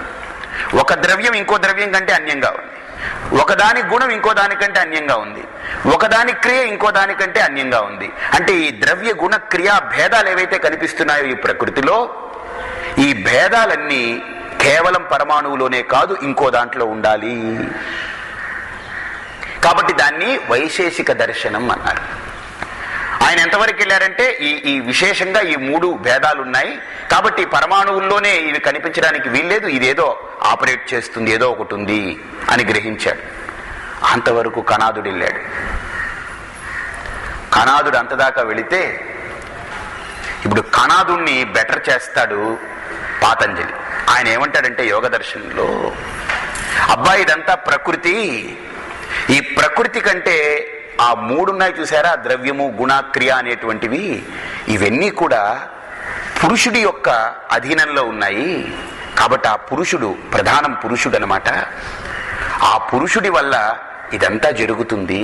ఒక ద్రవ్యం ఇంకో ద్రవ్యం కంటే అన్యంగా ఉంది, ఒకదాని గుణం ఇంకో దానికంటే అన్యంగా ఉంది, ఒకదాని క్రియ ఇంకో దానికంటే అన్యంగా ఉంది. అంటే ఈ ద్రవ్య, గుణ, క్రియా భేదాలు ఏవైతే కనిపిస్తున్నాయో ఈ ప్రకృతిలో, ఈ భేదాలన్నీ కేవలం పరమాణువులోనే కాదు, ఇంకో దాంట్లో ఉండాలి. కాబట్టి దాన్ని వైశేషిక దర్శనం అన్నారు. ఆయన ఎంతవరకు వెళ్ళారంటే ఈ విశేషంగా ఈ మూడు భేదాలు ఉన్నాయి కాబట్టి పరమాణువుల్లోనే ఇవి కనిపించడానికి వీల్లేదు, ఇదేదో ఆపరేట్ చేస్తుంది, ఏదో ఒకటి ఉంది అని గ్రహించాడు. అంతవరకు కణాదుడు వెళ్ళాడు. కణాదుడు అంతదాకా వెళితే ఇప్పుడు కణాదుణ్ణి బెటర్ చేస్తాడు పాతంజలి. ఆయన ఏమంటాడంటే యోగ దర్శనంలో, అబ్బాయి ఇదంతా ప్రకృతి, ఈ ప్రకృతి కంటే ఆ మూడున్నాయి చూసారా, ద్రవ్యము, గుణ, క్రియ అనేటువంటివి, ఇవన్నీ కూడా పురుషుడి యొక్క అధీనంలో ఉన్నాయి. కాబట్టి ఆ పురుషుడు ప్రధానం పురుషుడు అన్నమాట. ఆ పురుషుడి వల్ల ఇదంతా జరుగుతుంది.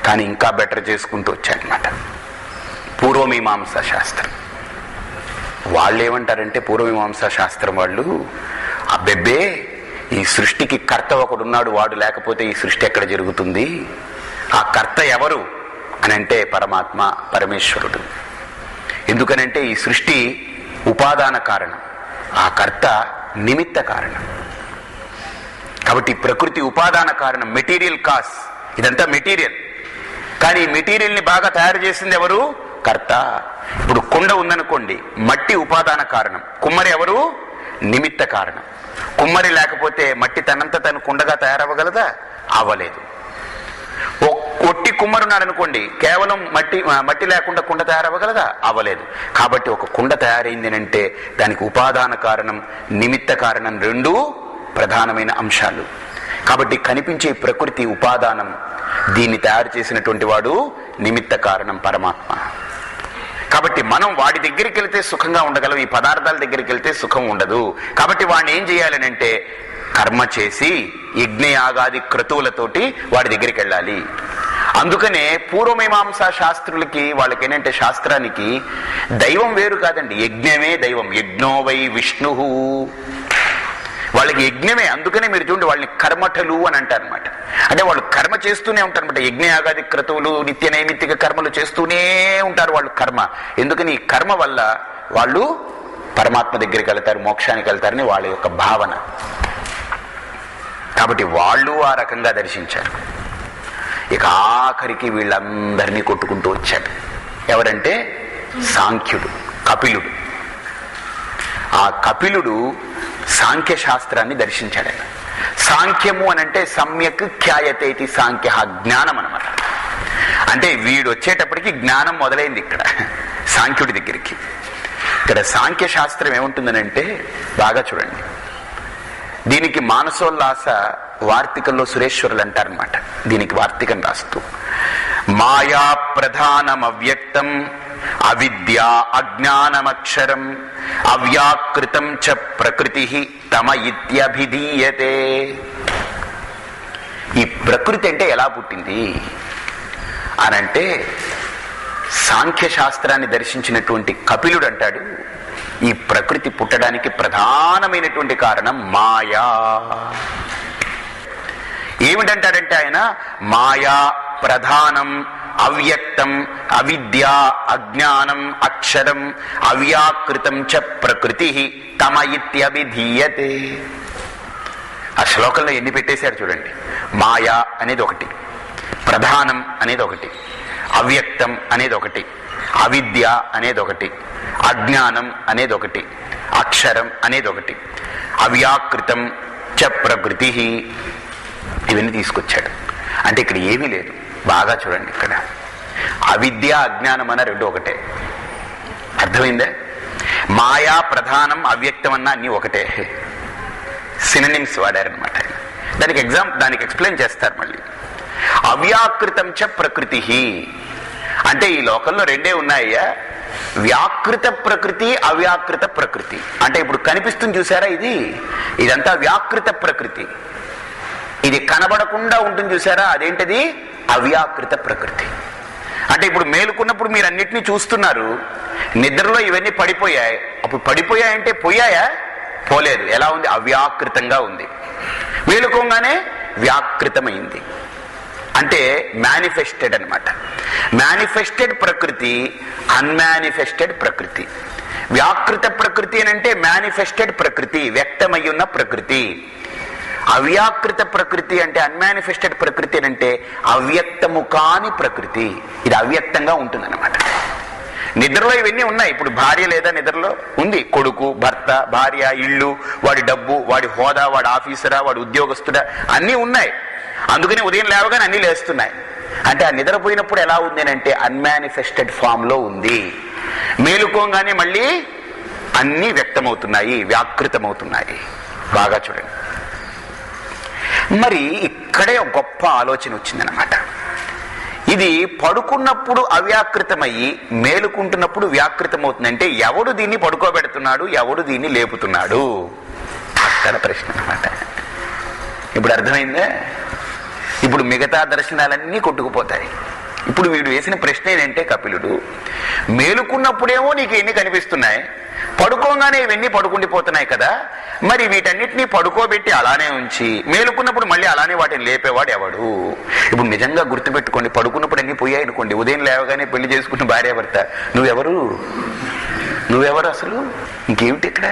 కానీ ఇంకా బెటర్ చేసుకుంటూ వచ్చాడనమాట పూర్వమీమాంసా శాస్త్రం. వాళ్ళు ఏమంటారంటే పూర్వమీమాంసా శాస్త్రం వాళ్ళు, అబ్బెబ్బే ఈ సృష్టికి కర్త ఒకడున్నాడు, వాడు లేకపోతే ఈ సృష్టి ఎక్కడ జరుగుతుంది? ఆ కర్త ఎవరు అని అంటే పరమాత్మ, పరమేశ్వరుడు. ఎందుకనంటే ఈ సృష్టి ఉపాదాన కారణం, ఆ కర్త నిమిత్త కారణం. కాబట్టి ప్రకృతి ఉపాదాన కారణం, మెటీరియల్ కాస్, ఇదంతా మెటీరియల్. కానీ ఈ మెటీరియల్ని బాగా తయారు చేసింది ఎవరు? కర్త. ఇప్పుడు కుండ ఉందనుకోండి, మట్టి ఉపాదాన కారణం, కుమ్మరి ఎవరు? నిమిత్త కారణం. కుమ్మరి లేకపోతే మట్టి తనంత తను కుండగా తయారవ్వగలదా? అవ్వలేదు. ఒట్టి కుమ్మరున్నాడు అనుకోండి, కేవలం మట్టి లేకుండా కుండ తయారవ్వగలదా? అవ్వలేదు. కాబట్టి ఒక కుండ తయారైంది అంటే దానికి ఉపాదాన కారణం, నిమిత్త కారణం రెండూ ప్రధానమైన అంశాలు. కాబట్టి కనిపించే ప్రకృతి ఉపాదానం, దీన్ని తయారు చేసినటువంటి వాడు నిమిత్త కారణం పరమాత్మ. కాబట్టి మనం వాడి దగ్గరికి వెళ్తే సుఖంగా ఉండగలం, ఈ పదార్థాల దగ్గరికి వెళ్తే సుఖం ఉండదు. కాబట్టి వాడిని ఏం చేయాలని అంటే కర్మ చేసి యజ్ఞయాగాది క్రతువులతోటి వాడి దగ్గరికి వెళ్ళాలి. అందుకనే పూర్వమీమాంసా శాస్త్రులకి, వాళ్ళకి ఏంటంటే శాస్త్రానికి దైవం వేరు కాదండి, యజ్ఞమే దైవం. యజ్ఞో వై విష్ణు, వాళ్ళకి యజ్ఞమే. అందుకనే మీరు చూడండి వాళ్ళని కర్మఠలు అని అంటారు అనమాట. అంటే వాళ్ళు కర్మ చేస్తూనే ఉంటారు అనమాట. యజ్ఞయాగాది క్రతువులు, నిత్య నైమిత్తిక కర్మలు చేస్తూనే ఉంటారు వాళ్ళు కర్మ. ఎందుకని ఈ కర్మ వల్ల వాళ్ళు పరమాత్మ దగ్గరికి వెళ్తారు, మోక్షానికి వెళ్తారని వాళ్ళ యొక్క భావన. కాబట్టి వాళ్ళు ఆ రకంగా దర్శించారు. ఇక ఆఖరికి వీళ్ళందరినీ కొట్టుకుంటూ వచ్చాడు. ఎవరంటే సాంఖ్యుడు, కపిలుడు. ఆ కపిలుడు సాంఖ్య శాస్త్రాన్ని దర్శించాడు. సాంఖ్యము అని అంటే సమ్యక్ ఖ్యాయతేతి సాంఖ్య, జ్ఞానం అనమాట. అంటే వీడు వచ్చేటప్పటికి జ్ఞానం మొదలైంది ఇక్కడ సాంఖ్యుడి దగ్గరికి. ఇక్కడ సాంఖ్య శాస్త్రం ఏముంటుందనంటే బాగా చూడండి. దీనికి మానసోల్లాస వార్తికంలో సురేశ్వరులు అంటారనమాట. దీనికి వార్తికం రాస్తూ, మాయా ప్రధానం అవ్యక్తం అవిద్యా అజ్ఞానమక్షరం అవ్యాకృతం చ ప్రకృతి తమ ఇత్యభిధీయతే. ఈ ప్రకృతి అంటే ఎలా పుట్టింది అనంటే సాంఖ్య శాస్త్రాన్ని దర్శించినటువంటి కపిలుడు అంటాడు, ఈ ప్రకృతి పుట్టడానికి ప్రధానమైనటువంటి కారణం మాయా. ఏమిటంటాడంటే ఆయన, మాయా ప్రధానం అవ్యక్తం అవిద్య అజ్ఞానం అక్షరం అవ్యాకృతం చ ప్రకృతి తమ ఇత్యభిధీయతే. ఆ శ్లోకంలో ఎన్ని పెట్టేశారు చూడండి. మాయా అనేది ఒకటి, ప్రధానం అనేది ఒకటి, అవ్యక్తం అనేది ఒకటి, అవిద్య అనేది ఒకటి, అజ్ఞానం అనేది ఒకటి, అక్షరం అనేది ఒకటి, అవ్యాకృతం చ ప్రకృతి, ఇవన్నీ తీసుకొచ్చాడు. అంటే ఇక్కడ ఏమీ లేదు. బాగా చూడండి, ఇక్కడ అవిద్య అజ్ఞానం అన్న రెండు ఒకటే. అర్థమైందే? మాయా ప్రధానం అవ్యక్తం అన్న అన్ని ఒకటే, సినోనిమ్స్ వాడారనమాట. దానికి ఎక్స్ప్లెయిన్ చేస్తారు మళ్ళీ. అవ్యాకృతం చ ప్రకృతి అంటే ఈ లోకంలో రెండే ఉన్నాయ్యా, వ్యాకృత ప్రకృతి అవ్యాకృత ప్రకృతి. అంటే ఇప్పుడు కనిపిస్తుంది చూసారా, ఇదంతా వ్యాకృత ప్రకృతి. ఇది కనబడకుండా ఉంటుంది చూసారా, అదేంటది? అవ్యాకృత ప్రకృతి. అంటే ఇప్పుడు మేలుకున్నప్పుడు మీరు అన్నిటినీ చూస్తున్నారు, నిద్రలో ఇవన్నీ పడిపోయాయి. అప్పుడు పడిపోయాయంటే పోయాయా? పోలేదు. ఎలా ఉంది? అవ్యాకృతంగా ఉంది. మేలుకోగానే వ్యాకృతమైంది. అంటే మేనిఫెస్టెడ్ అనమాట. మేనిఫెస్టెడ్ ప్రకృతి, అన్మానిఫెస్టెడ్ ప్రకృతి. వ్యాకృత ప్రకృతి అని అంటే మేనిఫెస్టెడ్ ప్రకృతి, వ్యక్తమయ్యున్న ప్రకృతి. అవ్యాకృత ప్రకృతి అంటే అన్మానిఫెస్టెడ్ ప్రకృతి అని అంటే అవ్యక్తము కాని ప్రకృతి. ఇది అవ్యక్తంగా ఉంటుందన్నమాట. నిద్రలో ఇవన్నీ ఉన్నాయి. ఇప్పుడు భార్య లేదా నిద్రలో ఉంది, కొడుకు, భర్త, భార్య, ఇల్లు, వాడి డబ్బు, వాడి హోదా, వాడి ఆఫీసరా, వాడి ఉద్యోగస్తుడా, అన్నీ ఉన్నాయి. అందుకని ఉదయం లేవగానే అన్నీ లేస్తున్నాయి. అంటే ఆ నిద్రపోయినప్పుడు ఎలా ఉంది అని అంటే అన్మానిఫెస్టెడ్ ఫామ్ లో ఉంది. మేలుకోగానే మళ్ళీ అన్నీ వ్యక్తమవుతున్నాయి, వ్యాకృతమవుతున్నాయి. బాగా చూడండి. మరి ఇక్కడే ఒక గొప్ప ఆలోచన వచ్చిందనమాట. ఇది పడుకున్నప్పుడు అవ్యాకృతమయ్యి మేలుకుంటున్నప్పుడు వ్యాకృతమవుతుంది. అంటే ఎవడు దీన్ని పడుకోబెడుతున్నాడు, ఎవడు దీన్ని లేపుతున్నాడు, అక్కడ ప్రశ్న అన్నమాట. ఇప్పుడు అర్థమైందే. ఇప్పుడు మిగతా దర్శనాలన్నీ కొట్టుకుపోతాయి. ఇప్పుడు వీడు వేసిన ప్రశ్న ఏంటంటే కపిలుడు, మేలుకున్నప్పుడేమో నీకు ఎన్ని కనిపిస్తున్నాయి, పడుకోగానే ఇవన్నీ పడుకుండిపోతున్నాయి కదా, మరి వీటన్నిటినీ పడుకోబెట్టి అలానే ఉంచి మేలుకున్నప్పుడు మళ్ళీ అలానే వాటిని లేపేవాడు ఎవడు? ఇప్పుడు నిజంగా గుర్తుపెట్టుకోండి, పడుకున్నప్పుడు అన్నీ పోయాయి అనుకోండి, ఉదయం లేవగానే పెళ్లి చేసుకున్న భార్యాభర్త, నువ్వెవరు అసలు? ఇంకేమిటి ఇక్కడ?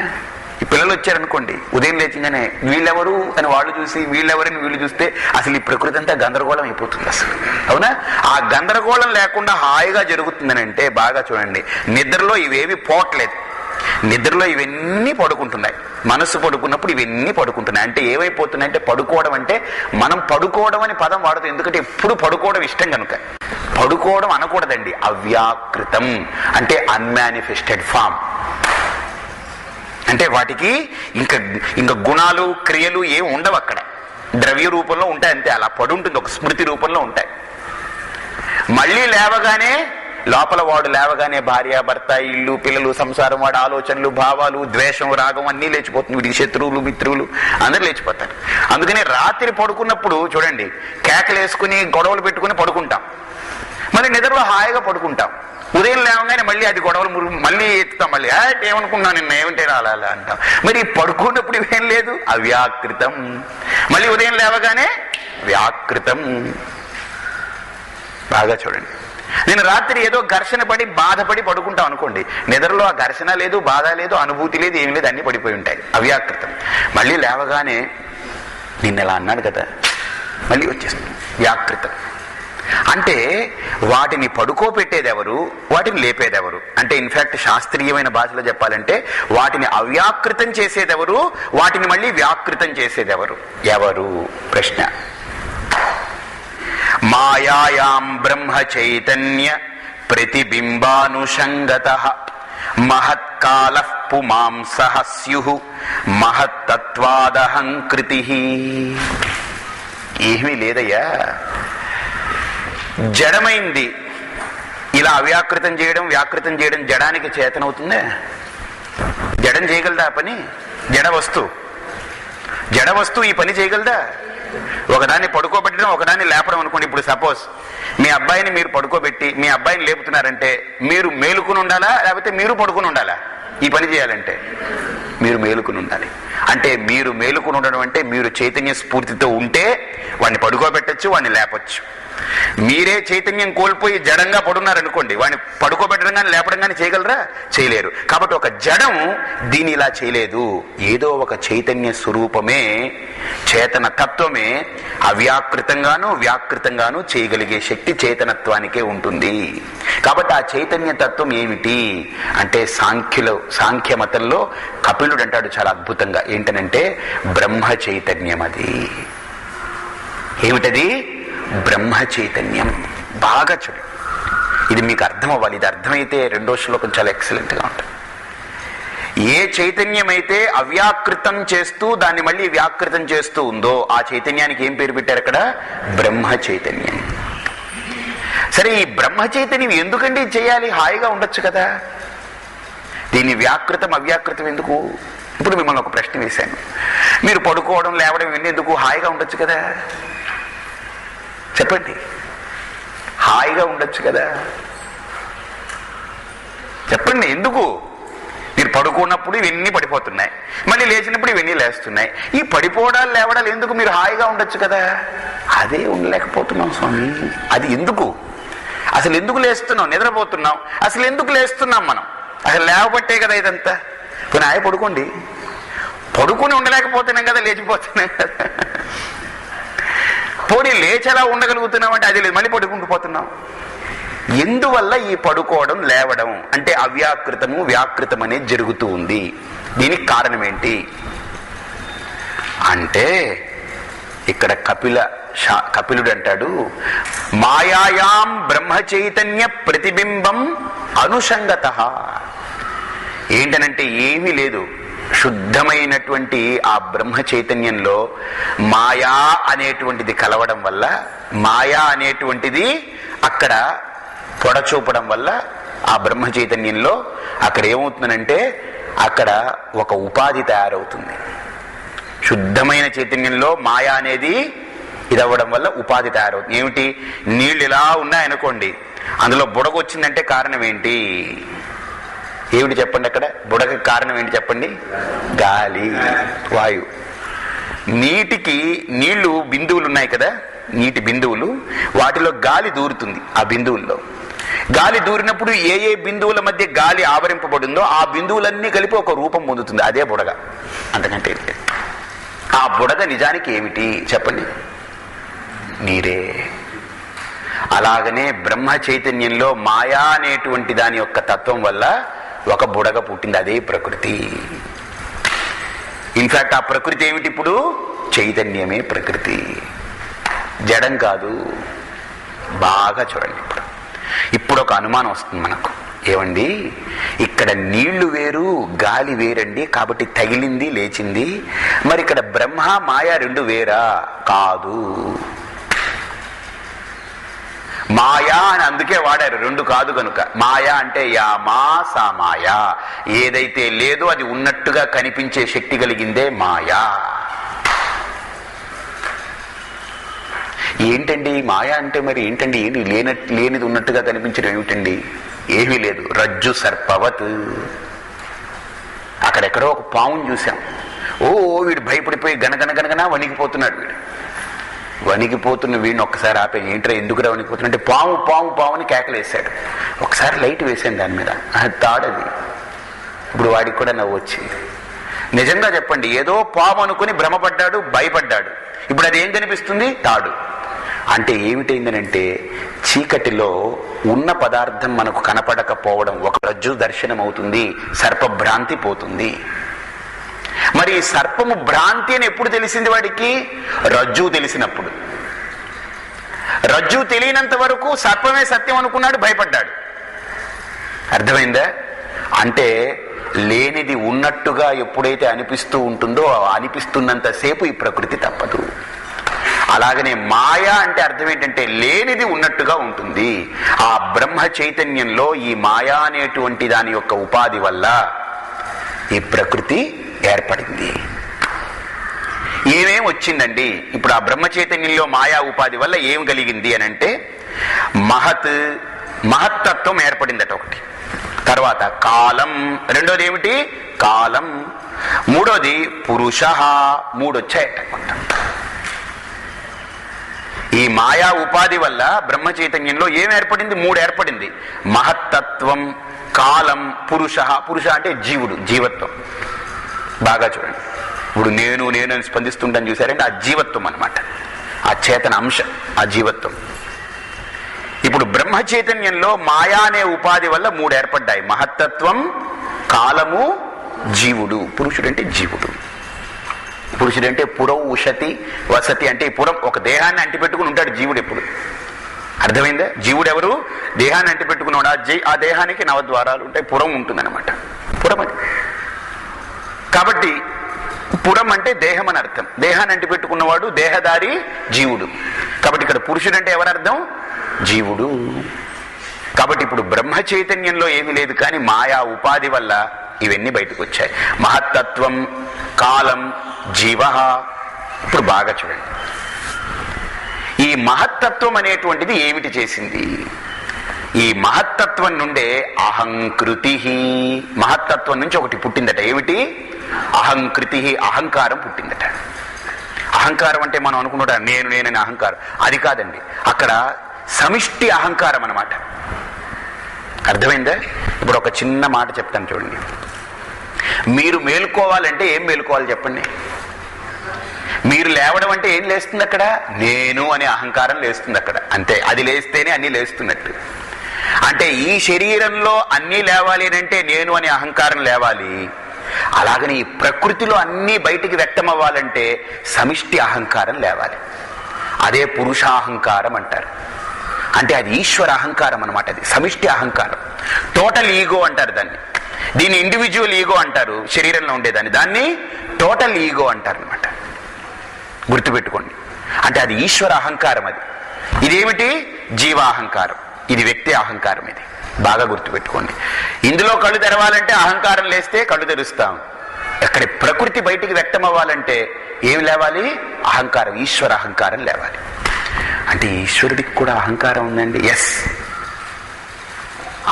ఈ పిల్లలు వచ్చారనుకోండి, ఉదయం లేచింగానే వీళ్ళెవరు అని వాళ్ళు చూసి వీళ్ళెవరని వీళ్ళు చూస్తే అసలు ఈ ప్రకృతి అంతా గందరగోళం అయిపోతుంది అసలు. అవునా? ఆ గందరగోళం లేకుండా హాయిగా జరుగుతుందని అంటే బాగా చూడండి, నిద్రలో ఇవేవి పోవట్లేదు, నిద్రలో ఇవన్నీ పడుకుంటున్నాయి. మనస్సు పడుకున్నప్పుడు ఇవన్నీ పడుకుంటున్నాయి. అంటే ఏమైపోతున్నాయి అంటే, పడుకోవడం అంటే మనం పడుకోవడం అని పదం వాడుతాం, ఎందుకంటే ఎప్పుడు పడుకోవడం ఇష్టం కనుక. పడుకోవడం అనకూడదండి, అవ్యాకృతం అంటే అన్మానిఫెస్టెడ్ ఫామ్. అంటే వాటికి ఇంకా గుణాలు క్రియలు ఏమి ఉండవు, అక్కడ ద్రవ్య రూపంలో ఉంటాయి అంతే, అలా పడుంటుంది, ఒక స్మృతి రూపంలో ఉంటాయి. మళ్ళీ లేవగానే లోపల వాడు లేవగానే భార్య భర్త ఇల్లు పిల్లలు సంసారం వాడు ఆలోచనలు భావాలు ద్వేషం రాగం అన్నీ లేచిపోతుంది. వీడికి శత్రువులు మిత్రులు అందరూ లేచిపోతారు. అందుకని రాత్రి పడుకున్నప్పుడు చూడండి, కేకలు వేసుకుని గొడవలు పెట్టుకుని పడుకుంటాం, మళ్ళీ నిద్రలో హాయిగా పడుకుంటాం. ఉదయం లేవగానే మళ్ళీ అది గొడవలు మళ్ళీ ఎత్తుతాం, మళ్ళీ ఏమనుకున్నాను నిన్న ఏమంటే అలా అంటాం. మరి పడుకున్నప్పుడు ఇవేం లేదు, అవ్యాకృతం. మళ్ళీ ఉదయం లేవగానే వ్యాకృతం. బాగా చూడండి, నేను రాత్రి ఏదో ఘర్షణ పడి బాధపడి పడుకుంటాం అనుకోండి, నిద్రలో ఆ ఘర్షణ లేదు, బాధ లేదు, అనుభూతి లేదు, ఏం లేదు, అన్ని పడిపోయి ఉంటాయి, అవ్యాకృతం. మళ్ళీ లేవగానే నిన్న ఎలా అన్నాడు కదా, మళ్ళీ వచ్చేస్తుంది, వ్యాకృతం. అంటే వాటిని పడుకోబెట్టేదెవరు, వాటిని లేపేదెవరు? అంటే ఇన్ఫాక్ట్ శాస్త్రీయమైన భాషలో చెప్పాలంటే వాటిని అవ్యాకృతం చేసేదెవరు, వాటిని మళ్ళీ వ్యాకృతం చేసేదెవరు? ఎవరు? ప్రశ్న. మాయాయాం బ్రహ్మ చైతన్య ప్రతిబింబానుషంగతః మహత్కాలః పుమాంసః స్యుః మహత్తత్వాదహంకృతిః. ఏమీ లేదయ్యా, జడమైంది ఇలా అవ్యాకృతం చేయడం వ్యాకృతం చేయడం జడానికి చేతనవుతుందే? జడం చేయగలదా పని? జడ వస్తువు ఈ పని చేయగలదా? ఒకదాన్ని పడుకోబెట్టడం ఒకదాన్ని లేపడం అనుకోండి. ఇప్పుడు సపోజ్ మీ అబ్బాయిని మీరు పడుకోబెట్టి మీ అబ్బాయిని లేపుతున్నారంటే మీరు మేలుకుని ఉండాలా, లేకపోతే మీరు పడుకుని ఉండాలా? ఈ పని చేయాలంటే మీరు మేలుకుని ఉండాలి. అంటే మీరు మేలుకుని ఉండడం అంటే మీరు చైతన్య స్ఫూర్తితో ఉంటే వాడిని పడుకోబెట్టచ్చు, వాడిని లేపచ్చు. మీరే చైతన్యం కోల్పోయి జడంగా పడున్నారనుకోండి, వాడిని పడుకోబెట్టడం కానీ లేపడం కానీ చేయగలరా? చేయలేరు. కాబట్టి ఒక జడం దీని ఇలా చేయలేదు. ఏదో ఒక చైతన్య స్వరూపమే, చేతన తత్వమే అవ్యాకృతంగాను వ్యాకృతంగాను చేయగలిగే శక్తి చేతనత్వానికే ఉంటుంది. కాబట్టి ఆ చైతన్య తత్వం ఏమిటి అంటే సాంఖ్య మతంలో కపిలుడు అంటాడు చాలా అద్భుతంగా, ఏంటనంటే బ్రహ్మ చైతన్యం. అది ఏమిటది? బ్రహ్మ చైతన్యం. బాగా చూడు, ఇది మీకు అర్థం అవ్వాలి. ఇది అర్థమైతే రెండో శ్లోకం చాలా ఎక్సలెంట్గా ఉంటుంది. ఏ చైతన్యం అయితే అవ్యాకృతం చేస్తూ దాన్ని మళ్ళీ వ్యాకృతం చేస్తూ ఉందో ఆ చైతన్యానికి ఏం పేరు పెట్టారు అక్కడ? బ్రహ్మ చైతన్యం. సరే, ఈ బ్రహ్మ చైతన్యం ఎందుకండి చేయాలి? హాయిగా ఉండొచ్చు కదా. దీన్ని వ్యాకృతం అవ్యాకృతం ఎందుకు? ఇప్పుడు మిమ్మల్ని ఒక ప్రశ్న వేశాను, మీరు పడుకోవడం లేవడం ఇవన్నీ ఎందుకు? హాయిగా ఉండొచ్చు కదా. చెప్పండి, హాయిగా ఉండొచ్చు కదా. చెప్పండి, ఎందుకు? మీరు పడుకున్నప్పుడు ఇవన్నీ పడిపోతున్నాయి, మళ్ళీ లేచినప్పుడు ఇవన్నీ లేస్తున్నాయి. ఈ పడిపోవడాలు లేవడాలు ఎందుకు? మీరు హాయిగా ఉండొచ్చు కదా. అదే ఉండలేకపోతున్నాం స్వామి. అది ఎందుకు? అసలు ఎందుకు లేస్తున్నాం? నిద్రపోతున్నాం, అసలు ఎందుకు లేస్తున్నాం మనం? అసలు లేవబట్టే కదా ఇదంతా. కొన్ని హాయి పడుకోండి, పడుకుని ఉండలేకపోతున్నాం కదా, లేచిపోతున్నాం కదా. పోనీ లేచేలా ఉండగలుగుతున్నాం అంటే అది లేదు, మళ్ళీ పడుకుంటూ పోతున్నాం. ఎందువల్ల ఈ పడుకోవడం లేవడం అంటే అవ్యాకృతము వ్యాకృతం అనేది జరుగుతూ ఉంది? దీనికి కారణం ఏంటి అంటే ఇక్కడ కపిలుడు అంటాడు, మాయాయాం బ్రహ్మ చైతన్య ప్రతిబింబం అనుషంగతః. ఏంటనంటే ఏమీ లేదు, శుద్ధమైనటువంటి ఆ బ్రహ్మ చైతన్యంలో మాయా అనేటువంటిది కలవడం వల్ల మాయా అనేటువంటిది అక్కడ పొడచూపడం వల్ల ఆ బ్రహ్మ చైతన్యంలో అక్కడ ఏమవుతుందంటే అక్కడ ఒక ఉపాధి తయారవుతుంది. శుద్ధమైన చైతన్యంలో మాయ అనేది ఇదవ్వడం వల్ల ఉపాధి తయారవుతుంది. ఏమిటి? నీళ్ళు ఇలా ఉన్నాయనుకోండి, అందులో బుడగ వచ్చిందంటే కారణం ఏంటి? ఏమిటి చెప్పండి? అక్కడ బుడగకి కారణం ఏంటి చెప్పండి? గాలి, వాయువు. నీటికి నీళ్లు బిందువులు ఉన్నాయి కదా, నీటి బిందువులు, వాటిలో గాలి దూరుతుంది. ఆ బిందువుల్లో గాలి దూరినప్పుడు ఏ ఏ బిందువుల మధ్య గాలి ఆవరింపబడిందో ఆ బిందువులన్నీ కలిపి ఒక రూపం పొందుతుంది. అదే బుడగ, అంతకంటే ఆ బుడగ నిజానికి ఏమిటి చెప్పండి? నీరే. అలాగనే బ్రహ్మ చైతన్యంలో మాయా అనేటువంటి దాని యొక్క తత్వం వల్ల ఒక బుడగ పుట్టింది, అదే ప్రకృతి. ఇన్ఫాక్ట్ ఆ ప్రకృతి ఏమిటి? ఇప్పుడు చైతన్యమే ప్రకృతి, జడం కాదు. బాగా చూడండి. ఇప్పుడు ఒక అనుమానం వస్తుంది మనకు, ఏమండి ఇక్కడ నీళ్లు వేరు గాలి వేరండి, కాబట్టి తగిలింది లేచింది, మరి ఇక్కడ బ్రహ్మ మాయా రెండు వేరా? కాదు. మాయా అని అందుకే వాడారు, రెండు కాదు కనుక. మాయా అంటే యామా సామాయా, ఏదైతే లేదో అది ఉన్నట్టుగా కనిపించే శక్తి కలిగిందే మాయా. ఏంటండి మాయా అంటే? మరి ఏంటండి? ఏంటి లేనిది ఉన్నట్టుగా కనిపించడం ఏమిటండి? ఏమీ లేదు. రజ్జు సర్పవత్. అక్కడెక్కడో ఒక పావును చూశాం. ఓ వీడు భయపడిపోయి గనగన వణికిపోతున్నాడు. వీడు వణికిపోతున్న వీడిని ఒక్కసారి ఆపే, ఏంట్రా ఎందుకురా వణికిపోతున్నా అంటే పాము పాము పాము అని కేకలేసాడు. ఒకసారి లైట్ వేసాను దాని మీద, అది తాడది. ఇప్పుడు వాడికి కూడా నవ్వు వచ్చింది. నిజంగా చెప్పండి, ఏదో పాము అనుకుని భ్రమపడ్డాడు, భయపడ్డాడు. ఇప్పుడు అది ఏం కనిపిస్తుంది? తాడు. అంటే ఏమిటైందనంటే చీకటిలో ఉన్న పదార్థం మనకు కనపడకపోవడం ఒక రజ్జు దర్శనం అవుతుంది, సర్పభ్రాంతి పోతుంది. మరి సర్పము భ్రాంతి అని ఎప్పుడు తెలిసింది వాడికి? రజ్జువు తెలిసినప్పుడు. రజ్జువు తెలియనంత వరకు సర్పమే సత్యం అనుకున్నాడు, భయపడ్డాడు. అర్థమైందా? అంటే లేనిది ఉన్నట్టుగా ఎప్పుడైతే అనిపిస్తూ ఉంటుందో అనిపిస్తున్నంతసేపు ఈ ప్రకృతి తప్పదు. అలాగనే మాయ అంటే అర్థం ఏంటంటే లేనిది ఉన్నట్టుగా ఉంటుంది. ఆ బ్రహ్మ చైతన్యంలో ఈ మాయా అనేటువంటి దాని యొక్క ఉపాధి వల్ల ఈ ప్రకృతి ఏర్పడింది. ఏమేం వచ్చిందండి ఇప్పుడు ఆ బ్రహ్మ చైతన్యంలో మాయా ఉపాధి వల్ల ఏం కలిగింది అని అంటే మహత్తత్వం ఏర్పడిందట ఒకటి. తర్వాత కాలం, రెండోది ఏమిటి? కాలం. మూడోది పురుష. మూడొచ్చాయట. ఈ మాయా ఉపాధి వల్ల బ్రహ్మ చైతన్యంలో ఏం ఏర్పడింది? మూడు ఏర్పడింది. మహత్తత్వం, కాలం, పురుష. పురుష అంటే జీవుడు, జీవత్వం. బాగా చూడండి. ఇప్పుడు నేను అని స్పందిస్తుంటాను చూసారంటే ఆ జీవత్వం అన్నమాట, ఆ చేతన అంశం, ఆ జీవత్వం. ఇప్పుడు బ్రహ్మ చైతన్యంలో మాయా అనే ఉపాధి వల్ల మూడు ఏర్పడ్డాయి: మహత్తత్వం, కాలము, జీవుడు. పురుషుడు అంటే జీవుడు. పురుషుడు అంటే పురం ఉషతి వసతి అంటే పురం, ఒక దేహాన్ని అంటిపెట్టుకుని ఉంటాడు జీవుడు ఎప్పుడు. అర్థమైందా? జీవుడు ఎవరు? దేహాన్ని అంటిపెట్టుకున్నాడు. ఆ దేహానికి నవద్వారాలు ఉంటాయి, పురం ఉంటుందన్నమాట. పురం అది. కాబట్టి పురం అంటే దేహం అని అర్థం. దేహాన్ని అంటిపెట్టుకున్నవాడు దేహదారి జీవుడు. కాబట్టి ఇక్కడ పురుషుడు అంటే ఎవరర్థం? జీవుడు. కాబట్టి ఇప్పుడు బ్రహ్మ చైతన్యంలో ఏమీ లేదు, కానీ మాయా ఉపాధి వల్ల ఇవన్నీ బయటకు వచ్చాయి. మహత్తత్వం, కాలం, జీవ. ఇప్పుడు బాగా చూడండి, ఈ మహత్తత్వం అనేటువంటిది ఏమిటి చేసింది? ఈ మహత్తత్వం నుండే అహంకృతి. మహత్తత్వం నుంచి ఒకటి పుట్టిందట. ఏమిటి? అహంకృతి. అహంకారం పుట్టిందట. అహంకారం అంటే మనం అనుకుంటా నేనని అహంకారం, అది కాదండి. అక్కడ సమిష్టి అహంకారం అన్నమాట. అర్థమైందా? ఇప్పుడు ఒక చిన్న మాట చెప్తాను చూడండి. మీరు మేలుకోవాలంటే ఏం మేలుకోవాలి చెప్పండి? మీరు లేవడం అంటే ఏం లేస్తుంది అక్కడ? నేను అనే అహంకారం లేస్తుంది అక్కడ, అంతే. అది లేస్తేనే అన్నీ లేస్తున్నట్టు. అంటే ఈ శరీరంలో అన్నీ లేవాలి అంటే నేను అనే అహంకారం లేవాలి. అలాగని ఈ ప్రకృతిలో అన్నీ బయటికి వ్యక్తం అవ్వాలంటే సమిష్టి అహంకారం లేవాలి. అదే పురుషాహంకారం అంటారు. అంటే అది ఈశ్వర అహంకారం అన్నమాట. అది సమిష్టి అహంకారం. టోటల్ ఈగో అంటారు దాన్ని. దీన్ని ఇండివిజువల్ ఈగో అంటారు శరీరంలో ఉండేదాన్ని, దాన్ని టోటల్ ఈగో అంటారు అనమాట. గుర్తుపెట్టుకోండి. అంటే అది ఈశ్వర అహంకారం. అది ఇదేమిటి? జీవాహంకారం. ఇది వ్యక్తి అహంకారం. ఇది బాగా గుర్తుపెట్టుకోండి. ఇందులో కళ్ళు తెరవాలంటే అహంకారం లేస్తే కళ్ళు తెరుస్తాం. ఎక్కడ ప్రకృతి బయటికి వ్యక్తం అవ్వాలంటే ఏం లేవాలి? అహంకారం, ఈశ్వర అహంకారం లేవాలి. అంటే ఈశ్వరుడికి కూడా అహంకారం ఉందండి. ఎస్,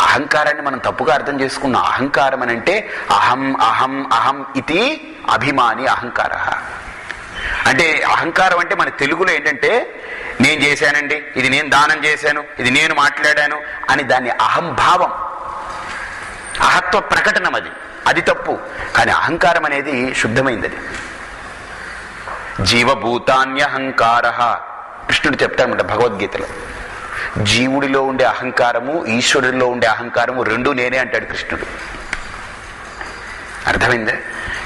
అహంకారాన్ని మనం తప్పుగా అర్థం చేసుకున్నాం. అహంకారం అని అంటే అహం అహం అహం ఇది అభిమాని అహంకార. అంటే అహంకారం అంటే మన తెలుగులో ఏంటంటే నేను చేశానండి, ఇది నేను దానం చేశాను, ఇది నేను మాట్లాడాను అని దాన్ని అహంభావం, అహత్వ ప్రకటనం. అది తప్పు. కానీ అహంకారం అనేది శుద్ధమైంది. అది జీవభూతాన్యహంకార. కృష్ణుడు చెప్తాడన్నమాట భగవద్గీతలో. జీవుడిలో ఉండే అహంకారము, ఈశ్వరుడిలో ఉండే అహంకారము రెండూ నేనే అంటాడు కృష్ణుడు. అర్థమైందే?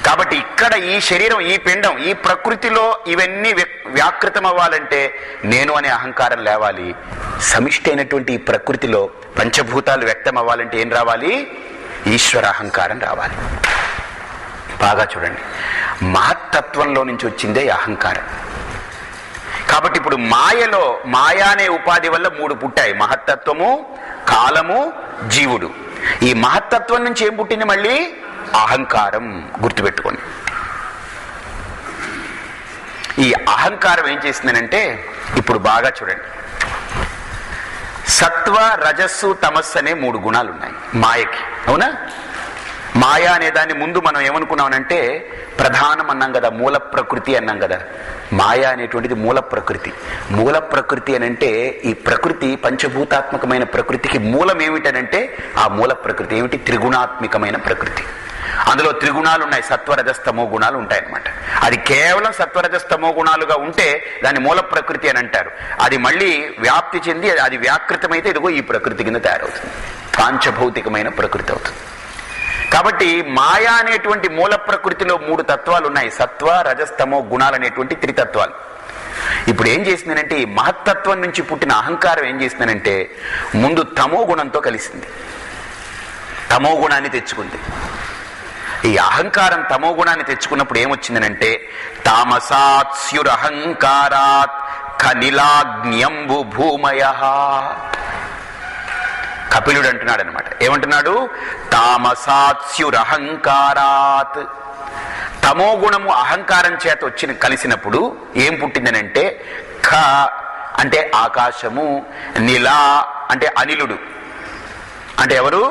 కాబట్టి ఇక్కడ ఈ శరీరం, ఈ పిండం, ఈ ప్రకృతిలో ఇవన్నీ వ్యాకృతం అవ్వాలంటే నేను అనే అహంకారం లేవాలి. సమిష్టి అయినటువంటి ఈ ప్రకృతిలో పంచభూతాలు వ్యక్తం అవ్వాలంటే ఏం రావాలి? ఈశ్వర అహంకారం రావాలి. బాగా చూడండి, మహత్తత్వంలో నుంచి వచ్చిందే అహంకారం. కాబట్టి ఇప్పుడు మాయలో, మాయా అనే ఉపాధి వల్ల మూడు పుట్టాయి: మహత్తత్వము, కాలము, జీవుడు. ఈ మహత్తత్వం నుంచి ఏం పుట్టింది? మళ్ళీ అహంకారం. గుర్తుపెట్టుకోండి. ఈ అహంకారం ఏం చేసిందనంటే, ఇప్పుడు బాగా చూడండి, సత్వ, రజస్సు, తమస్సు అనే మూడు గుణాలు ఉన్నాయి మాయకి. అవునా? మాయా అనే దాన్ని ముందు మనం ఏమనుకున్నామనంటే ప్రధానం అన్నాం కదా, మూల ప్రకృతి అన్నాం కదా. మాయా అనేటువంటిది మూల ప్రకృతి. మూల ప్రకృతి అని అంటే ఈ ప్రకృతి పంచభూతాత్మకమైన ప్రకృతికి మూలం ఏమిటనంటే ఆ మూల ప్రకృతి ఏమిటి? త్రిగుణాత్మకమైన ప్రకృతి. అందులో త్రిగుణాలు ఉన్నాయి, సత్వరజస్తమో గుణాలు ఉంటాయన్నమాట. అది కేవలం సత్వరజస్తమో గుణాలుగా ఉంటే దాన్ని మూల ప్రకృతి అని అంటారు. అది మళ్ళీ వ్యాప్తి చెంది అది వ్యాకృతమైతే ఇదిగో ఈ ప్రకృతి కింద తయారవుతుంది, పాంచభౌతికమైన ప్రకృతి అవుతుంది. కాబట్టి మాయా అనేటువంటి మూల ప్రకృతిలో మూడు తత్వాలు ఉన్నాయి, సత్వ రజస్తమో గుణాలు అనేటువంటి త్రితత్వాలు. ఇప్పుడు ఏం చేసిందనంటే ఈ మహత్తత్వం నుంచి పుట్టిన అహంకారం ఏం చేసిందనంటే ముందు తమో గుణంతో కలిసింది, తమో గుణాన్ని తెచ్చుకుంది. ఈ అహంకారం తమో గుణాన్ని తెచ్చుకున్నప్పుడు ఏమొచ్చిందనంటే తామసాత్స్యురహంకారాత్ ఖనిలాగ్న్యంబు భూమయః. కపిలుడు అంటున్నాడు అనమాట. ఏమంటున్నాడు? తామసాత్స్యురహంకారాత్. తమో గుణము అహంకారం చేత కలిసినప్పుడు ఏం పుట్టిందనంటే ఖ అంటే ఆకాశము, నిలా అంటే అనిలుడు, అంటే ఎవరు?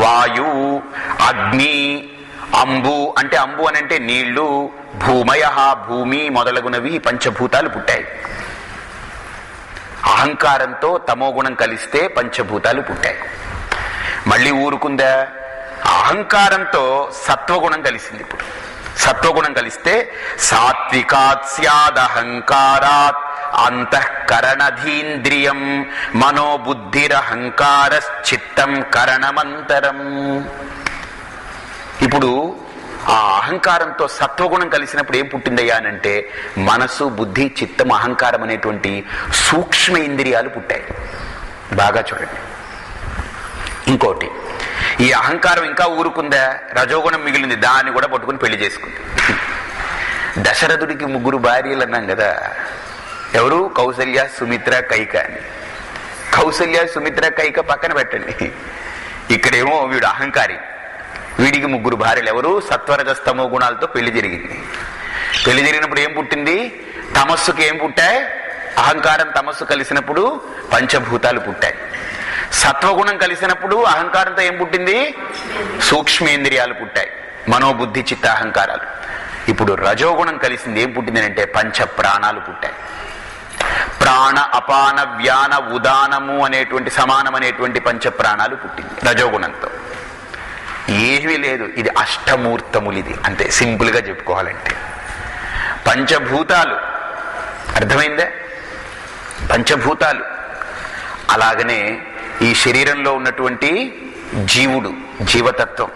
వాయు, అగ్ని, అంబు అంటే అంబు అని అంటే నీళ్లు, భూమయ భూమి మొదలగునవి పంచభూతాలు పుట్టాయి. అహంకారంతో తమో గుణం కలిస్తే పంచభూతాలు పుట్టాయి. మళ్ళీ ఊరుకుందా? అహంకారంతో సత్వగుణం కలిసింది. ఇప్పుడు సత్వగుణం కలిస్తే సాత్వికాత్ స్యాదహంకారాత్ అంతఃకరణధీంద్రియం మనోబుద్ధిరహంకారశ్చిత్తం కరణమంతరం. ఇప్పుడు ఆ అహంకారంతో సత్వగుణం కలిసినప్పుడు ఏం పుట్టిందయ్యా అనంటే మనసు, బుద్ధి, చిత్తం, అహంకారం అనేటువంటి సూక్ష్మ ఇంద్రియాలు పుట్టాయి. బాగా చూడండి. ఇంకోటి, ఈ అహంకారం ఇంకా ఊరుకుందా? రజోగుణం మిగిలింది, దాన్ని కూడా పట్టుకుని పెళ్లి చేసుకుంది. దశరథుడికి 3 భార్యలు అన్నాం కదా. ఎవరు? కౌసల్య, సుమిత్ర, కైక అని. కౌసల్య, సుమిత్ర, కైక పక్కన పెట్టండి. ఇక్కడేమో వీడు అహంకారి, వీడికి 3 భార్యలు. ఎవరు? సత్వరజస్తమో గుణాలతో పెళ్లి జరిగింది. పెళ్లి జరిగినప్పుడు ఏం పుట్టింది? తమస్సుకి ఏం పుట్టాయి? అహంకారం తమస్సు కలిసినప్పుడు పంచభూతాలు పుట్టాయి. సత్వగుణం కలిసినప్పుడు అహంకారంతో ఏం పుట్టింది? సూక్ష్మేంద్రియాలు పుట్టాయి, మనోబుద్ధి, చిత్త, అహంకారాలు. ఇప్పుడు రజోగుణం కలిసింది, ఏం పుట్టింది అంటే పంచ ప్రాణాలు పుట్టాయి. ప్రాణ, అపాన, వ్యాన, ఉదానము అనేటువంటి సమానమనేటువంటి పంచ ప్రాణాలు పుట్టింది రజోగుణంతో. ఏమీ లేదు, ఇది అష్టమూర్తములు. ఇది అంతే, సింపుల్ గా చెప్పుకోవాలంటే పంచభూతాలు. అర్థమైందే? పంచభూతాలు. అలాగనే ఈ శరీరంలో ఉన్నటువంటి జీవుడు, జీవతత్వం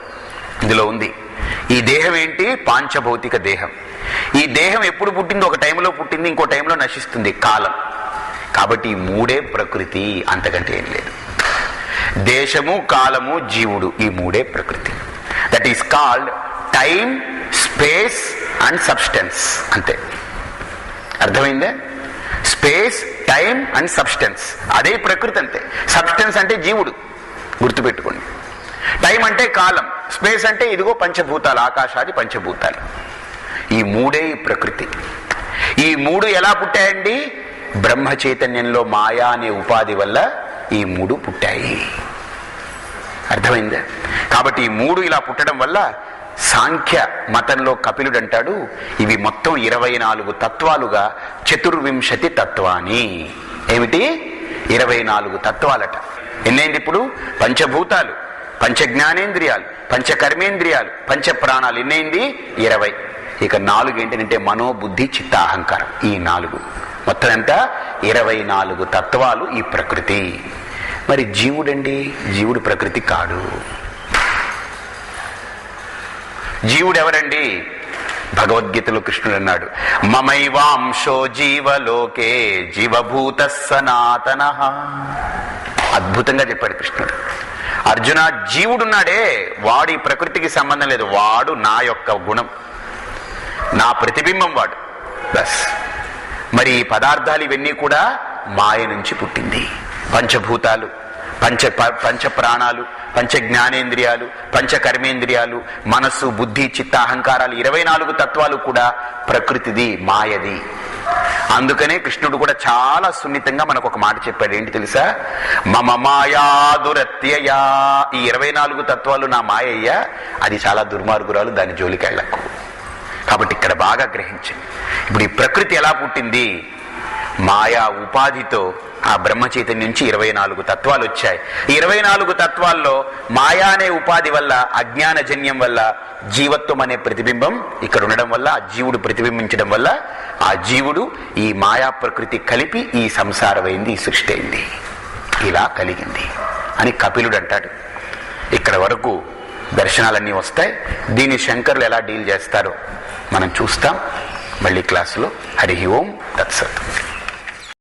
ఇందులో ఉంది. ఈ దేహం ఏంటి? పాంచభౌతిక దేహం. ఈ దేహం ఎప్పుడు పుట్టింది? ఒక టైంలో పుట్టింది, ఇంకో టైంలో నశిస్తుంది, కాలం. కాబట్టి ఈ 3 ప్రకృతి, అంతకంటే ఏం లేదు. దేశము, కాలము, జీవుడు, ఈ 3 ప్రకృతి. That is called time, space and substance. అంతే. అర్థమైందే? స్పేస్, టైం అండ్ సబ్స్టెన్స్, అదే ప్రకృతి అంతే. సబ్స్టెన్స్ అంటే జీవుడు, గుర్తుపెట్టుకోండి. టైం అంటే కాలం, స్పేస్ అంటే ఇదిగో పంచభూతాలు, ఆకాశాది పంచభూతాలు. ఈ మూడే ప్రకృతి. ఈ మూడు ఎలా పుట్టాయండి? బ్రహ్మ చైతన్యంలో మాయా అనే ఉపాధి వల్ల ఈ మూడు పుట్టాయి. అర్థమైందా? కాబట్టి ఈ మూడు ఇలా పుట్టడం వల్ల సాంఖ్య మతంలో కపిలుడు అంటాడు, ఇవి మొత్తం 24 తత్వాలుగా 24 తత్వాని. ఏమిటి? 24 తత్వాలట. ఎన్నైంది ఇప్పుడు? పంచభూతాలు, పంచ జ్ఞానేంద్రియాలు, పంచ కర్మేంద్రియాలు, పంచ ప్రాణాలు. ఎన్నైంది? 20. ఇక 4 ఏంటంటే మనోబుద్ధి చిత్త అహంకారం. ఈ 4 మొత్తం ఎంత? 24 తత్వాలు ఈ ప్రకృతి. మరి జీవుడండి? జీవుడు ప్రకృతి కాడు. జీవుడు ఎవరండి? భగవద్గీతలో కృష్ణుడు అన్నాడు, మమైవాంశో జీవలోకే జీవభూత సనాతన. అద్భుతంగా చెప్పాడు కృష్ణుడు. అర్జున, జీవుడున్నాడే వాడు ఈ ప్రకృతికి సంబంధం లేదు, వాడు నా యొక్క గుణం, నా ప్రతిబింబం వాడు. బస్. మరి ఈ పదార్థాలు ఇవన్నీ కూడా మాయ నుంచి పుట్టింది. పంచభూతాలు, పంచ ప్రాణాలు, పంచ జ్ఞానేంద్రియాలు, పంచ కర్మేంద్రియాలు, మనస్సు, బుద్ధి, చిత్త, అహంకారాలు, 24 తత్వాలు కూడా ప్రకృతిది, మాయది. అందుకనే కృష్ణుడు కూడా చాలా సున్నితంగా మనకు ఒక మాట చెప్పాడు. ఏంటి తెలుసా? మమ మాయా దురత్యయా. ఈ 24 తత్వాలు నా మాయయ్యా, అది చాలా దుర్మార్గురాలు, దాని జోలికి వెళ్ళకు. కాబట్టి ఇక్కడ బాగా గ్రహించండి. ఇప్పుడు ఈ ప్రకృతి ఎలా పుట్టింది? మాయా ఉపాధితో ఆ బ్రహ్మ చైతన్యం నుంచి 24 తత్వాలు వచ్చాయి. ఈ 24 తత్వాల్లో మాయా అనే ఉపాధి వల్ల, అజ్ఞానజన్యం వల్ల జీవత్వం అనే ప్రతిబింబం ఇక్కడ ఉండడం వల్ల, ఆ జీవుడు ప్రతిబింబించడం వల్ల ఆ జీవుడు ఈ మాయా ప్రకృతి కలిపి ఈ సంసారమైంది, ఈ సృష్టి అయింది, ఇలా కలిగింది అని కపిలుడు అంటాడు. ఇక్కడ వరకు దర్శనాలన్నీ వస్తాయి. దీన్ని శంకరులు ఎలా డీల్ చేస్తారో మనం చూస్తాం మళ్ళీ క్లాసులో. హరి ఓం తత్సత్.